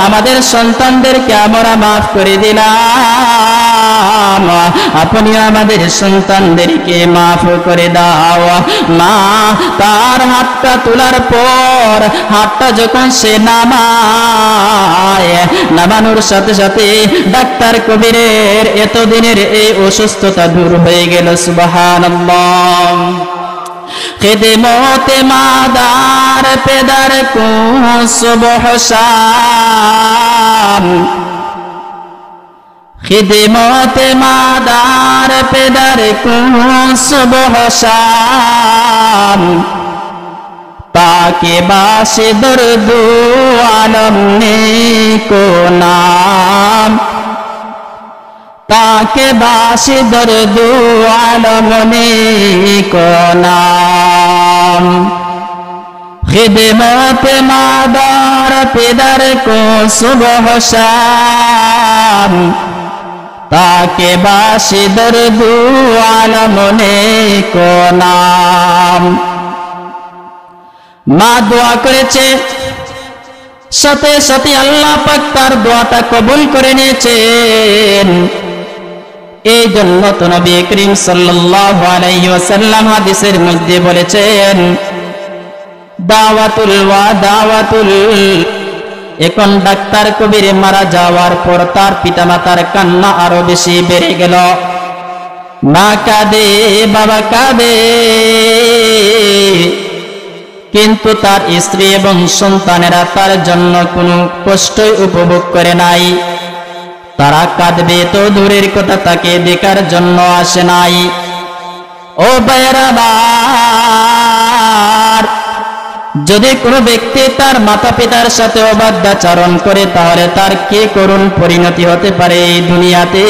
আমাদের সন্তানদেরকে আমরা মাফ করে দিলাম, আপনি আমাদের সন্তানদেরকে মাফ করে দাও। মা তার হাতটা তোলার পর হাতটা যখন সে নামানোর সাথে সাথে ডাক্তার কবিরের এতদিনের এই অসুস্থতা দূর হয়ে গেল। সুবহানাল্লাহ। খিদমতে মাদার পেদার কো সুবহ শাম, খিদমতে মাদার পেদার কো সুবহ শাম, ताके बासे दर्दो आलम ने को नाम, ताके बासे दर्दो आलम ने को नाम। खिदमत मादार पिदर को सुबह शाम, ताके बासे दर्दो आलम ने को नाम। মা দোয়া করেছে, সাথে সাথে আল্লাহ পাক তার দোয়াটা কবুল করে নিয়েছেন। এই জন্য তো নবী করিম সাল্লাল্লাহু আলাইহি ওয়াসাল্লাম হাদিসের মধ্যে বলেছেন, দাওয়াতুল ওয়া দাওয়াতুল। এখন ডাক্তার কবির মারা যাওয়ার পর তার পিতামাতার কান্না আরো বেশি বেড়ে গেল। মা কাঁদে, বাবা কাঁদে, কিন্তু তার স্ত্রী এবং সন্তানেরা তার জন্য কোনো কষ্টই উপভোগ করে নাই। তারা কাঁদবে তো দূরের কথা, তাকে দেখার জন্য আসে নাই। ও ভাইয়েরা, যদি কোনো ব্যক্তি তার মাতা পিতার সাথে অবাধ্যাচরণ করে, তাহলে তার কি করুণ পরিণতি হতে পারে এই দুনিয়াতে।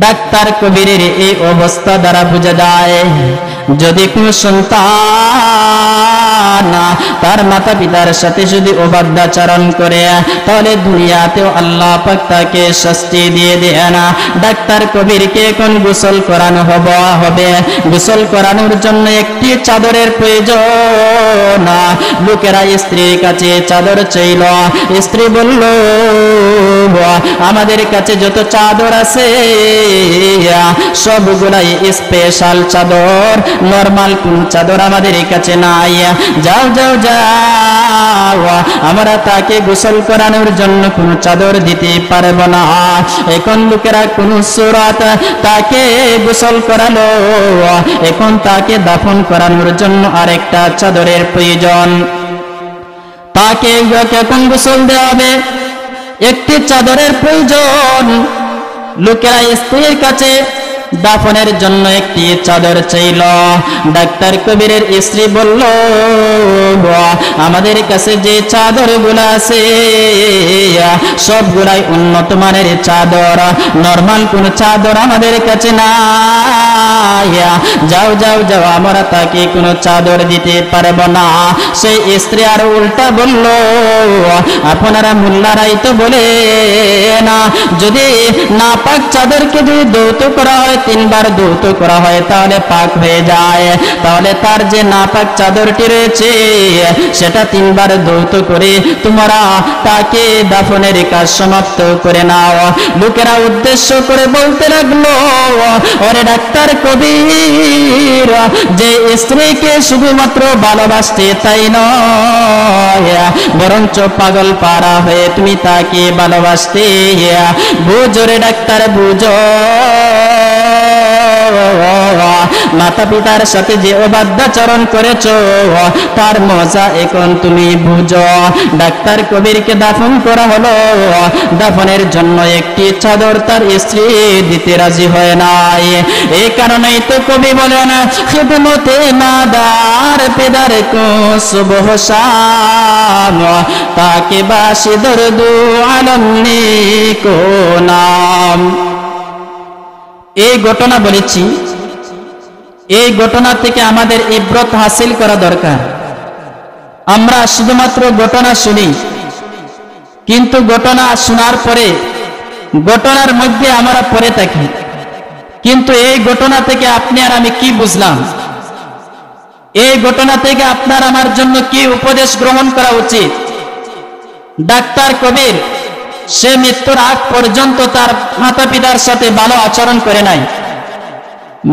ডাক্তার কবিরের এই অবস্থা দ্বারা বোঝা যায়, যদি কোনো সন্তান তার মাতা পিতার সাথে যদি অবাধ্যাচরণ করে, তাহলে দুনিয়াতেও আল্লাহ পাক তাকে শাস্তি দিয়ে দেন। ডাক্তার কবিরকে এখন গোসল করানো হবে। গোসল করানোর জন্য একটি চাদরের প্রয়োজন। লোকেরা স্ত্রীর কাছে চাদর চাইল। স্ত্রী বলল, আমাদের কাছে যত চাদর আছে সবগুলাই স্পেশাল চাদর, নরমাল কোন চাদর আমাদের কাছে নাই। যাও যাও যাও, আমরা তাকে গোসল করানোর জন্য কোন চাদর দিতে পারব না। এখন লোকেরা কোন সুরাত তাকে গোসল করালো, এখন তাকে দাফন করানোর জন্য আরেকটা চাদরের প্রয়োজন। তাকে এখন গোসল দেওয়া হবে, একটি চাদরের প্রয়োজন। লোকেরা স্ত্রীর কাছে দাফনের জন্য একটি চাদর চাইল। ডাক্তার কবিরের স্ত্রী বলল, আমাদের কাছে যে চাদরগুলো আছে সবগুলাই উন্নত মানের চাদর, নরমাল কোন চাদর আমাদের কাছে নাই। যাও যাও যাও, আমরা তাকে কোনো চাদর দিতে পারব না। সেই স্ত্রী আর উল্টা বলল, আপনারা মোল্লারাই তো বলে না, যদি না পাক চাদরকে যদি যৌতুক করা হয়, 3 বার যৌতুক করা হয়, তাহলে পাক হয়ে যায়। তাহলে তার যে নাপাক চাদরটি রয়েছে সেটা 3 বার যৌতুক করে তোমরা তাকে দাফনের কাজ সমাপ্ত করে নাও। লোকেরা উদ্দেশ্য করে বলতে লাগলো, ওরে ডাক্তার কবির, যে স্ত্রীকে শুধুমাত্র ভালোবাসতে তাই নয়, বরঞ্চ পাগল পারা হয়ে তুমি তাকে ভালোবাসতে। বুঝো রে ডাক্তার, বুঝো, মাতা পিতার সাথে যে অবাধ্যাচরণ করেছো তার মজা এখন তুমি বুঝো। ডাক্তার কবিরকে দাফন করা হলো, দাফনের জন্য একটি চাদর তার স্ত্রী দিতে রাজি হয় নাই। এই কারণেই তো কবি বলেন, খিদমতে মাদার পেদার কো সুবহ শাম, তাকে বাসি দর্দু আলম নে কো নাম। এই ঘটনা বলেছি, এই ঘটনা থেকে আমাদের ইবরত হাসিল করা দরকার। আমরা শুধুমাত্র ঘটনা শুনি, কিন্তু ঘটনা শোনার পরে ঘটনার মধ্যে আমরা পড়ে থাকি, কিন্তু এই ঘটনা থেকে আপনি আর আমি কি বুঝলাম? এই ঘটনা থেকে আপনার আমার জন্য কি উপদেশ গ্রহণ করা উচিত? ডাক্তার কবির সে মৃত্যুর আগ পর্যন্ত তার মাতা পিতার সাথে ভালো আচরণ করে নাই।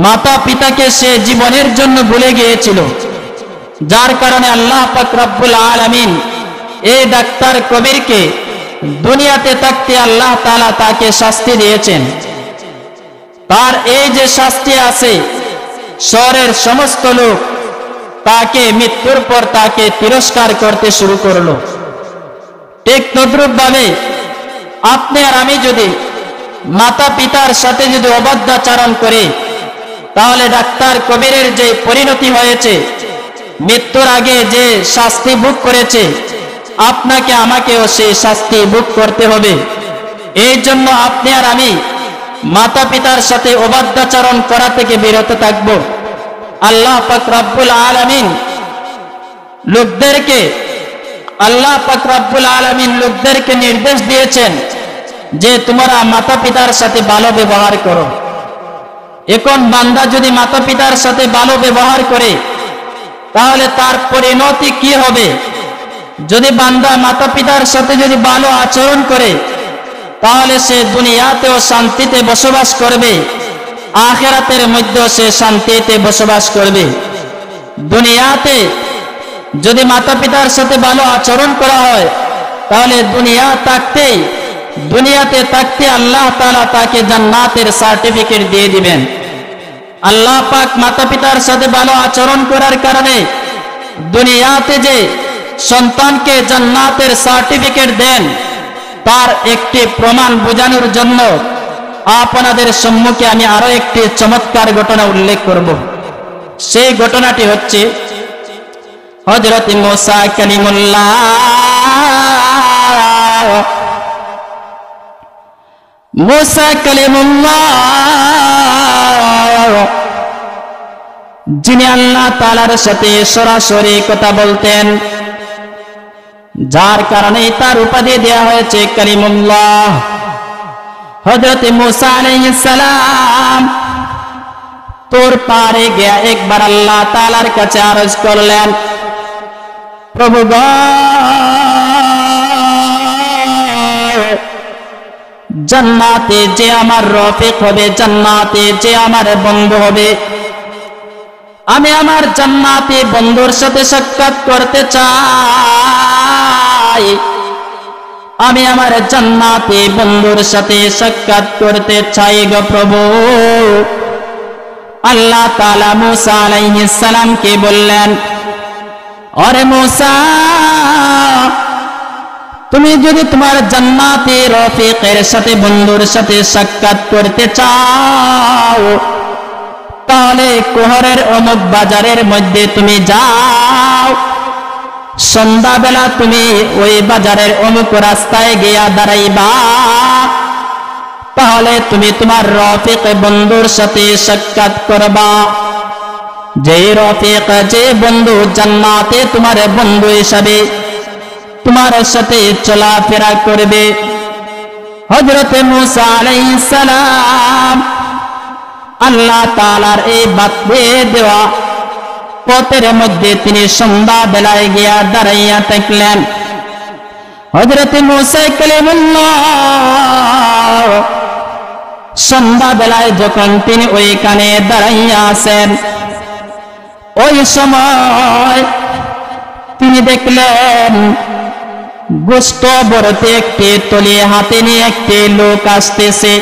মাতা পিতাকে সে জীবনের জন্য ভুলে গিয়েছিল, যার কারণে আল্লাহ পাক রব্বুল আলামিন এই ডাক্তার কবিরকে দুনিয়াতে থাকতে আল্লাহ তাআলা তাকে শাস্তি দিয়েছেন। তার এই যে শাস্তি আছে, শহরের সমস্ত লোক তাকে মৃত্যুর পর তাকে তিরস্কার করতে শুরু করলো। ঠিক তদ্রূপ ভাবে আপনি আর আমি যদি মাতা পিতার সাথে যদি অবাধ্যাচরণ করি, তাহলে ডাক্তার কবিরের যে পরিণতি হয়েছে, মৃত্যুর আগে যে শাস্তি ভোগ করেছে, আপনাকে আমাকেও সেই শাস্তি ভোগ করতে হবে। এই জন্য আপনি আর আমি মাতা পিতার সাথে অবাধ্যাচরণ করা থেকে বিরত থাকব। আল্লাহ পাক রব্বুল আলামিন লোকদেরকে নির্দেশ দিয়েছেন যে তোমরা মাতা পিতার সাথে ভালো ব্যবহার করো। এখন বান্দা যদি মাতা পিতার সাথে ভালো ব্যবহার করে, তাহলে তার পরিণতি কি হবে? যদি বান্দা মাতা পিতার সাথে যদি ভালো আচরণ করে, তাহলে সে দুনিয়াতেও শান্তিতে বসবাস করবে, আখিরাতের মধ্যেও সে শান্তিতে বসবাস করবে। দুনিয়াতে যদি মাতা পিতার সাথে ভালো আচরণ করা হয়, তাহলে দুনিয়াতে থাকতে আল্লাহ তাআলা তাকে জান্নাতের সার্টিফিকেট দিয়ে দিবেন। আল্লাহ পাক মাতা পিতার সাথে ভালো আচরণ করার কারণে দুনিয়াতে যে সন্তানকে জান্নাতের সার্টিফিকেট দেন, তার একটি প্রমাণ বোঝানোর জন্য আপনাদের সম্মুখে আমি আরো একটি চমৎকার ঘটনা উল্লেখ করব। সেই ঘটনাটি হচ্ছে হযরত মুসা কালিমুল্লাহ যিনি আল্লাহ তাআলার সাথে সরাসরি কথা বলতেন, যার কারণে তার উপাধি দেয়া হয়েছে কালিমুল্লাহ। হযরত মুসা আলাইহিস সালাম তোর পারে গিয়া একবার আল্লাহ তাআলার কাছে আরজ করলেন, প্রভু গো, জান্নাতে যে আমার রফিক হবে, জান্নাতে যে আমার বন্ধু হবে, আমি আমার জান্নাতি বন্ধুর সাথে সাক্ষাৎ করতে চাই। আমি আমার জান্নাতি বন্ধুর সাথে সাক্ষাৎ করতে চাই গো প্রভু। আল্লাহ তাআলা মুসা আলাইহিস সালামকে বললেন, ওরে মুসা, তুমি যদি তোমার জান্নাতি রফিকের সাথে বন্ধুর সাথে সাক্ষাৎ করতে চাও, তাহলে কোহরের অমুক বাজারের মধ্যে তুমি যাও। সন্ধ্যাবেলা তুমি ওই বাজারের অমুক রাস্তায় গিয়া দাঁড়াইবা, তাহলে তুমি তোমার রফিক বন্ধুর সাথে সাক্ষাৎ করবা। যে রফিক, যে বন্ধু জান্নাতে তোমার বন্ধু হিসাবে তোমার সাথে চলাফেরা করবে। হযরত মুসা আলাইহিস সালাম আল্লাহ তাআলার এই বাতলে দেওয়া পথের মধ্যে তিনি সন্ধ্যা বেলায় গিয়া দাঁড়াইয়া থাকলেন। হযরত মুসা কালিমুল্লাহ সন্ধ্যা বেলায় যখন তিনি ওইখানে দাঁড়াইয়া আছেন, ওই সময় তিনি দেখলেন গোশত ভর্তি একটি তলি হাতে নিয়ে একটি লোক আসতেছে।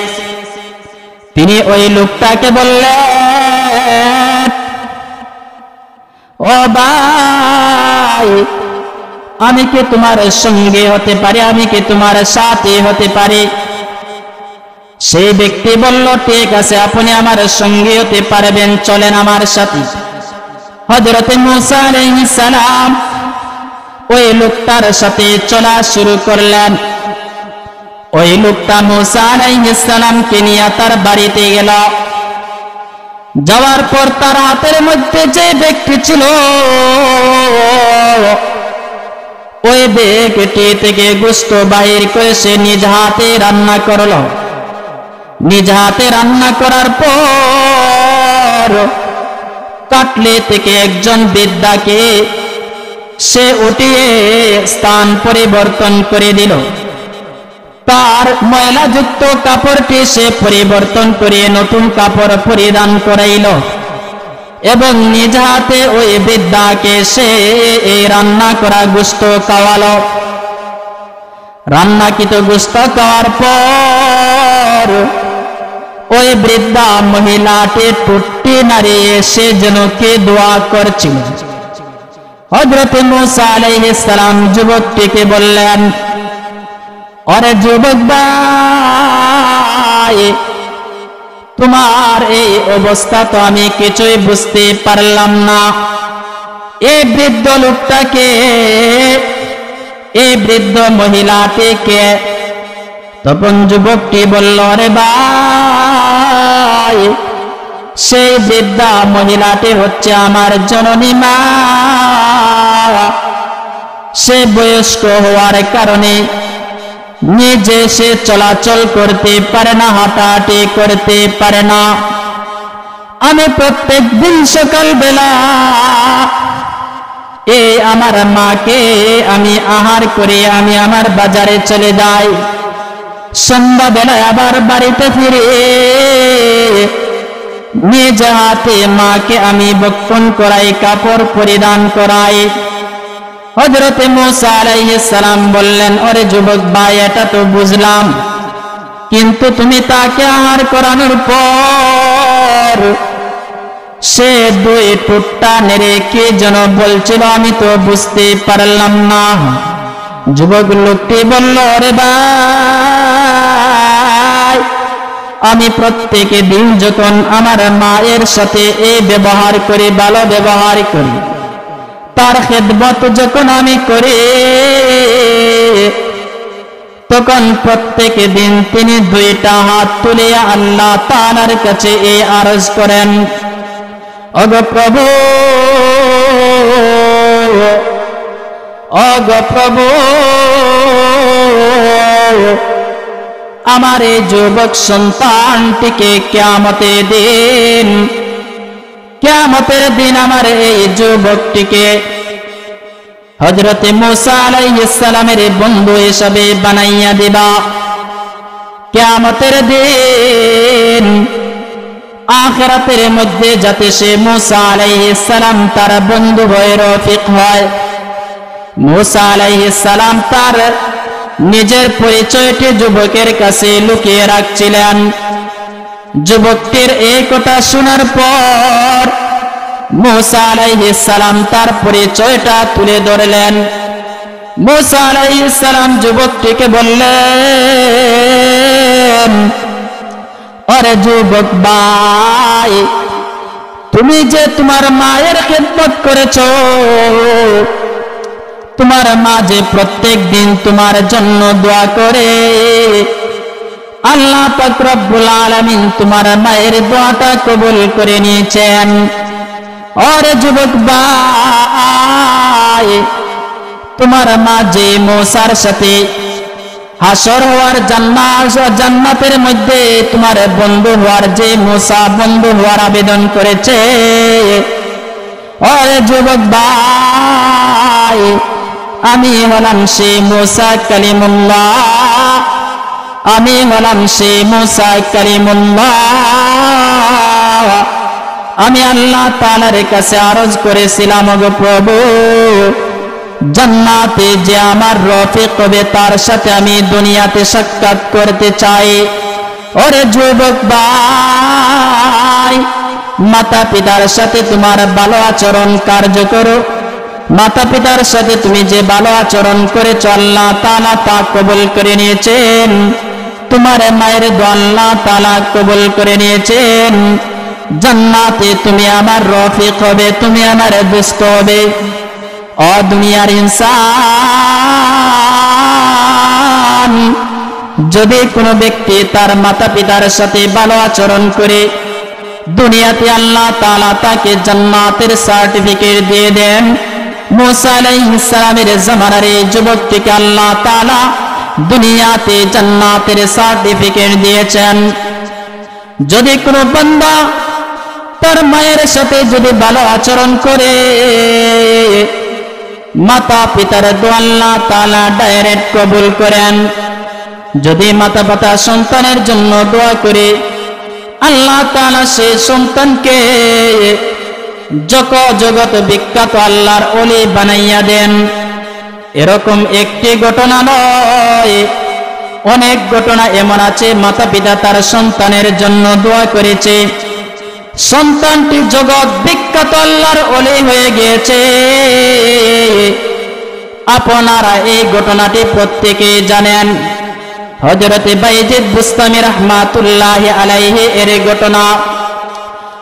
তিনি ওই লোকটাকে বললেন, ও ভাই, আমি কি তোমার সঙ্গে হতে পারি? আমি কি তোমার সাথে হতে পারি? সেই ব্যক্তি বলল, ঠিক আছে, আপনি আমার সঙ্গে হতে পারবেন, চলেন আমার সাথে। হযরত মুসা আলাইহিস সালাম ওই লোকটার সাথে চলা শুরু করলেন। ওই লোকটা মুসা আলাইহিস সালামকে নিয়ে তার বাড়িতে গেল। যাওয়ার পর তার হাতের মধ্যে যে ব্যক্তি ছিল, ওই ব্যক্তি থেকে গোশত বাহির করে সে নিজ হাতে রান্না করলো। নিজ হাতে রান্না করার পর কাটলে থেকে একজন বৃদ্ধাকে সে উঠিয়ে স্থান পরিবর্তন করে দিল। তার ময়লাযুক্ত কাপড়টি সে পরিবর্তন করে নতুন কাপড় পরিধান করাইল এবং নিজ হাতে ওই বৃদ্ধাকে সে এই রান্না করা গোশত খাওয়ালো। রান্নাকৃত গোশত খাওয়ার পর ওই বৃদ্ধা মহিলাটি টুট্টি নাড়িয়ে সে যেন কে দোয়া করছিল। হযরত মূসা আলাইহিস সালাম যুবকটিকে বললেন, ওরে যুবক ভাই, তোমার এই অবস্থা তো আমি কিছুই বুঝতে পারলাম না। এই বৃদ্ধ লোকটাকে, এই বৃদ্ধ মহিলাটিকে? তখন যুবকটি বলল, রে ভাই, সেই বৃদ্ধা মহিলাটি হচ্ছে আমার জননী মা। সে বয়স্ক হওয়ার কারণে নিজে সে চলাচল করতে পারে না, হাঁটাহাঁটি করতে পারে না। আমি প্রত্যেক দিন সকাল বেলা এই আমার মাকে আমি আহার করে আমি আমার বাজারে চলে যাই। সন্ধ্যা বেলায় আবার বাড়িতে ফিরে নিজ হাতে মাকে আমি বক্ষণ করাই, কাপড় পরিধান করাই। হযরত মূসা আলাইহিস সালাম বললেন, ওরে যুবক ভাই, এটা তো বুঝলাম, কিন্তু তুমি তাকে আহার করানোর পর সে দুই টুকটা নেড়ে কি যেন বলছিল, আমি তো বুঝতে পারলাম না। যুবক লোকটি বলল, রে ভাই, আমি প্রত্যেক দিন যখন আমার মায়ের সাথে এই ব্যবহার করি, ভালো ব্যবহার করি, তার খেদমত যখন আমি করি, তখন প্রত্যেক দিন তিনি দুইটা হাত তুলে আল্লাহ তাআলার কাছে এই আরজ করেন, ওগো প্রভু, ওগো প্রভু, আমার এই যুবক সন্তানটিকে কিয়ামতের দিন আমার এই যুবকটিকে হযরত মূসা আলাইহিস সালামের বন্ধু হিসাবে বানাইয়া দিবা। কিয়ামতের দিন আখিরাতের মধ্যে যাতে সে মূসা আলাইহিস সালাম তার বন্ধু হয়ে রফিক হয়। মূসা আলাইহিস সালাম তার নিজের পরিচয়টি যুবকের কাছে লুকিয়ে রাখছিলেন। যুবকটির এই কথা শোনার পর মূসা আলাইহিস সালাম তার পরিচয়টা তুলে ধরলেন। মূসা আলাইহিস সালাম যুবকটিকে বললেন, ওরে যুবক ভাই, তুমি যে তোমার মায়ের খেদমত করেছো, তোমার মা যে প্রত্যেক দিন তোমার জন্য দোয়া করে, আল্লাহ পাক রব্বুল আলামিন তোমার মায়ের দোয়াটা কবুল করে নিয়েছেন। ওরে যুবক ভাই, তোমার মা যে মূসার সাথে হাসর হওয়ার জান্নাতের মধ্যে তোমার বন্ধু হওয়ার, যে মূসা বন্ধু হওয়ার আবেদন করেছে, ওরে যুবক ভাই, আমি হলাম সে মূসা কালিমুল্লাহ, আমি হলাম সে মূসা কালিমুল্লাহ। আমি আল্লাহ তাআলার কাছে আরজ করেছিলাম, ওগো প্রভু, জান্নাতে যে আমার রফিক হবে তার সাথে আমি দুনিয়াতে সাক্ষাৎ করতে চাই। ওরে যুবক ভাই, মাতা পিতার সাথে তোমার ভালো আচরণ কার্য করো। মাতা পিতার সাথে তুমি যে ভালো আচরণ করেছো, আল্লাহ তাআলা তা কবুল করে নিয়েছেন। তোমার মায়ের দোয়া আল্লাহ তাআলা কবুল করে নিয়েছেন। জান্নাতে তুমি আমার রফিক হবে, তুমি আমার দোস্ত হবে। ও দুনিয়ার ইনসান, যদি কোনো ব্যক্তি তার মাতা পিতার সাথে ভালো আচরণ করে, দুনিয়াতে আল্লাহ তাআলা তাকে জান্নাতের সার্টিফিকেট দিয়ে দেন। মূসা আলাইহিস সালামের জামানার এই যুবকটিকে আল্লাহ তাআলা দুনিয়াতে জান্নাতের সার্টিফিকেট দিয়েছেন। যদি কোনো বান্দা তার মায়ের সাথে যদি ভালো আচরণ করে, মাতা পিতার দোয়া আল্লাহ তাআলা ডাইরেক্ট কবুল করেন। যদি মাতা পিতা সন্তানের জন্য দোয়া করে, আল্লাহ তাআলা সেই সন্তানকে জগৎ বিখ্যাত আল্লাহর ওলি বানাইয়া দেন। এরকম একটি ঘটনা নয়, অনেক ঘটনা এমন আছে মাতা পিতা তার সন্তানের জন্য দোয়া করেছে, সন্তানটি জগৎ বিখ্যাত আল্লাহর ওলি হয়ে গিয়েছে। আপনারা এই ঘটনাটি প্রত্যেকেই জানেন। হযরত বাইজিদ বুস্তামি রাহমাতুল্লাহি আলাইহি এর ঘটনা।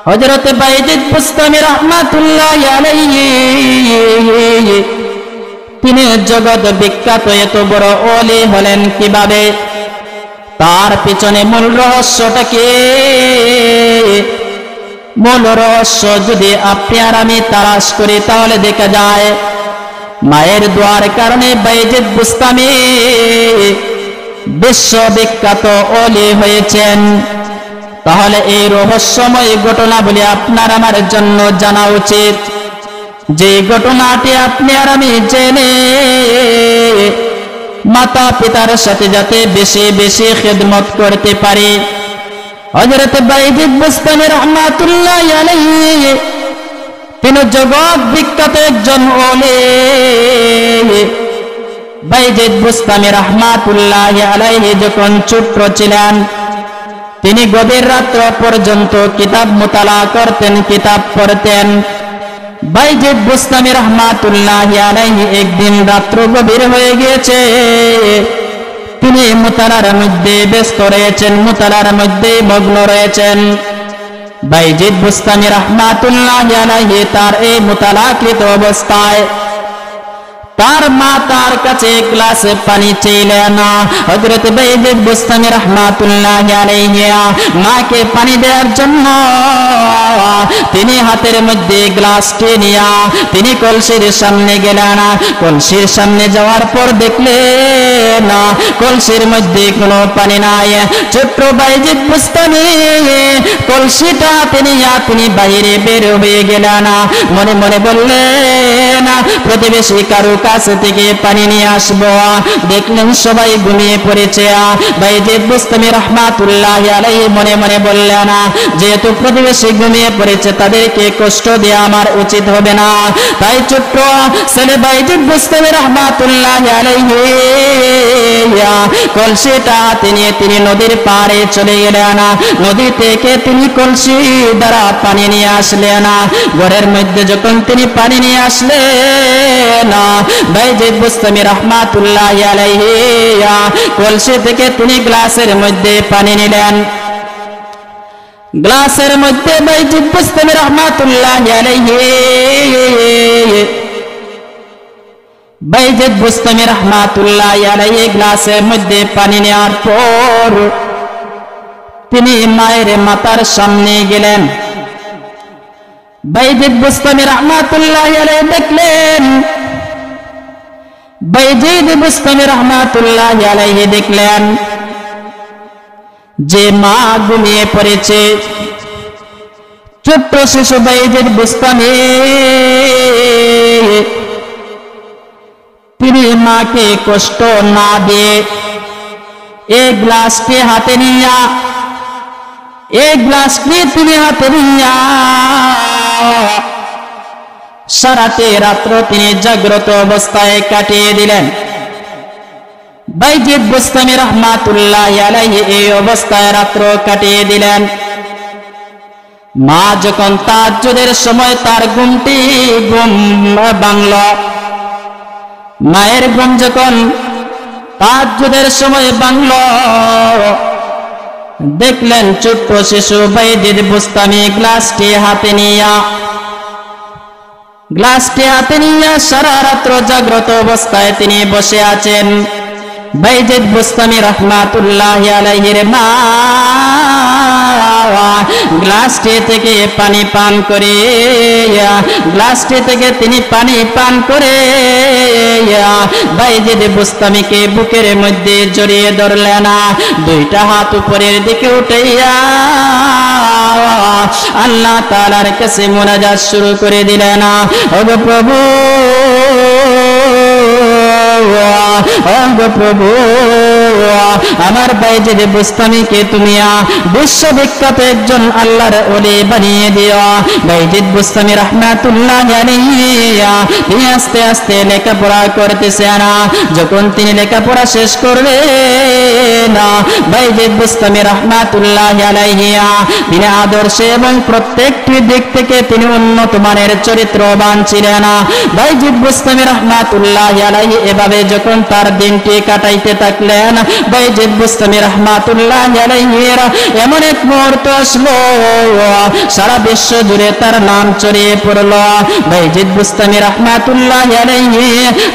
হযরত বাইজিদ বুস্তামি রাহমাতুল্লাহি আলাইহি তিনি জগৎ বিখ্যাত এত বড় ওলি হলেন কিভাবে? তার পিছনে মূল রহস্যটা কি? মূল রহস্য যদি আপনি আর আমি তালাশ করি তাহলে দেখা যায় মায়ের দোয়ার কারণে বাইজিদ বুস্তামি বিশ্ববিখ্যাত ওলি হয়েছেন। তাহলে এই রহস্যময় ঘটনাবলী আপনার আমার জন্য জানা উচিত, যে ঘটনাটি আপনি আর আমি জেনে মাতা পিতার সাথে যাতে বেশি বেশি খিদমত করতে পারি। হযরত বাইজিদ বুস্তামি রাহমাতুল্লাহি আলাইহি তিনি জগৎ বিখ্যাত একজন ওলি। বাইজিদ বুস্তামি রাহমাতুল্লাহি আলাইহি যখন ছোট ছিলেন, তিনি গভীর রাত্র পর্যন্ত কিতাব মুতালা করতেন, কিতাব পড়তেন। বাইজিদ বুস্তামি রাহমাতুল্লাহি আলাইহি একদিন রাত্র গভীর হয়ে গিয়েছে, তিনি মুতালার মধ্যে ব্যস্ত রয়েছেন, মুতালার মধ্যে মগ্ন রয়েছেন। বাইজিদ বুস্তামি রাহমাতুল্লাহি আলাইহি তার এই মুতালাকৃত অবস্থায় তার মা তার কাছে গ্লাস পানি চাইলেন। হযরত বাইজিদ বুস্তামি রাহমাতুল্লাহি আলাইহি মাকে পানি দেওয়ার জন্য তিনি হাতের মধ্যে গ্লাসটি নিয়ে তিনি কলসির সামনে গেলেন। কলসির সামনে যাওয়ার পর দেখলেন কলসির মধ্যে কোনো পানি নাই। ছোট্ট বাইজিদ বুস্তামি কলসিটা তিনি বাইরে বের হয়ে গেলেন। মনে মনে বললেন প্রতিবেশী কারো কাছ থেকে পানি নিয়ে আসবো। দেখলেন সবাই ঘুমিয়ে পড়েছে। বাইজিদ বুস্তামি রাহমাতুল্লাহি আলাইহি মনে মনে বললেন, যেহেতু প্রতিবেশী ঘুমিয়ে পড়েছে তাদেরকে কষ্ট দেওয়া আমার উচিত হবে না। তাই ছোট্ট ছেলে বাইজিদ বুস্তামি রাহমাতুল্লাহি আলাইহি কলসিটা তিনি নদীর পাড়ে চলে গেলেন। নদী থেকে তিনি কলসি দ্বারা পানি নিয়ে আসলেন। ঘরের মধ্যে যখন তিনি পানি নিয়ে আসলেন, বাইজিদ বুস্তামি রাহমাতুল্লাহি আলাইহি কলসি থেকে তিনি গ্লাসের মধ্যে পানি নিলেন। গ্লাসের মধ্যে বাইজিদ বুস্তামি রাহমাতুল্লাহি আলাইহি বাইজিদ বুস্তামি রাহমাতুল্লাহি আলাইহি গ্লাসের মধ্যে পানি নেওয়ার পর তিনি মায়ের মাতার সামনে গেলেন। বাইজিদ বুস্তামি রাহমাতুল্লাহি আলাইহি দেখলেন, বাইজিদ বুস্তামি রাহমাতুল্লাহি আলাইহি দেখলেন যে মা ঘুমিয়ে পড়েছে। ছোট্ট শিশু বাইজিদ বুস্তামি তিনি মাকে কষ্ট না দিয়ে এই গ্লাসটি হাতে নিয়া সারাটি রাত্র তিনি জাগ্রত অবস্থায় কাটিয়ে দিলেন। বাইজিদ বুস্তামি রাহমাতুল্লাহি আলাইহি এই অবস্থায় রাত্র কাটিয়ে দিলেন। মা যখন তাহাজ্জুদের সময় তার ঘুম ভাঙল, মায়ের ঘুম যখন তাহাজ্জুদের সময় ভাঙল, দেখলেন ছোট্ট শিশু বাইজিদ বুস্তামি গ্লাসটি হাতে নিয়ে সারা রাত্র জাগ্রত অবস্থায় তিনি বসে আছেন। বাইজিদ বুস্তামি রাহমাতুল্লাহি আলাইহির মা গ্লাসটি থেকে পানি পান করে, গ্লাসটি থেকে তিনি পানি পান করে বাইজিদ বুস্তামিকে বুকের মধ্যে জড়িয়ে ধরলেন, দুইটা হাত উপরের দিকে উঠাইয়া আল্লাহ তাআলার কাছে মুনাজাত শুরু করে দিলেন, ওগো প্রভু, ওগো প্রভু, আমার বাইজিদ বুস্তামিকে তুমি বিশ্ববিখ্যাত একজন আল্লাহর ওলি বানিয়ে দিও। বাইজিদ বুস্তামি রাহমাতুল্লাহি আলাইহি তিনি আস্তে আস্তে লেখাপড়া করতেছেন। যখন তিনি লেখাপড়া শেষ করলেন, বাইজিদ বুস্তামি রাহমাতুল্লাহি আলাইহি তিনি আদর্শে এবং প্রত্যেকটি দিক থেকে তিনি উন্নত মানের চরিত্রবান ছিলেন। বাইজিদ বুস্তামি রাহমাতুল্লাহি আলাইহি এভাবে যখন তার দিনটি কাটাইতে থাকলেন, বাইজিদ বুস্তামি রাহমাতুল্লাহি আলাইহির এমন এক মুহূর্ত আসলো সারা বিশ্ব জুড়ে তার নাম ছড়িয়ে পড়ল। বাইজিদ বুস্তামি রাহমাতুল্লাহি আলাইহি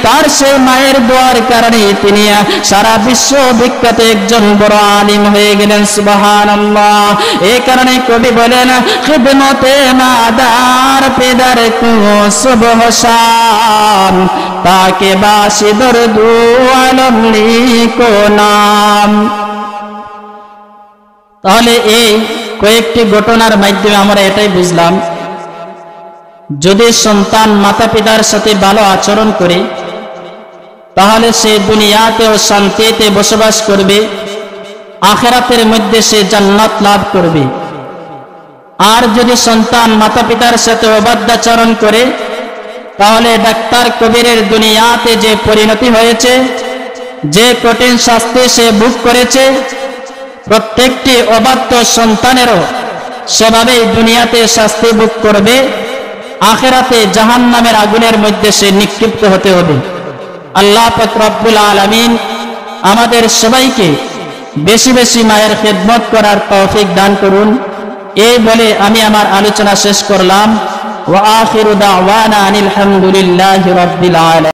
তার সেই মায়ের দোয়ার কারণে তিনি সারা বিশ্ব বিখ্যাত একজন বড় আলিম হয়ে গেলেন। সুবহানাল্লাহ। এই কারণে কবি বলেন, খিদমতে মাদার পেদার কো সুবহ শাম তাকে বাসি দরদু আলম লিখো নাম। তাহলে এই কয়েকটি ঘটনার মাধ্যমে আমরা এটাই বুঝলাম, যদি সন্তান মাতা পিতার সাথে ভালো আচরণ করে তাহলে সে দুনিয়াতেও শান্তিতে বসবাস করবে, আখিরাতের মধ্যে সে জান্নাত লাভ করবে। আর যদি সন্তান মাতা পিতার সাথে অবাধ্যাচরণ করে তাহলে ডাক্তার কবিরের দুনিয়াতে যে পরিণতি হয়েছে, যে কঠিন শাস্তি সে ভোগ করেছে, প্রত্যেকটি অবাধ্য সন্তানেরও সেভাবেই দুনিয়াতে শাস্তি ভোগ করবে, আখিরাতে জাহান্নামের আগুনের মধ্যে সে নিক্ষিপ্ত হতে হবে। আল্লাহ পাক রব্বুল আলামিন আমাদের সবাইকে বেশি বেশি মায়ের খেদমত করার তৌফিক দান করুন। এই বলে আমি আমার আলোচনা শেষ করলাম। ওয়া আখিরু দাওয়ানা আনিল হামদুলিল্লাহি রাব্বিল আলামিন।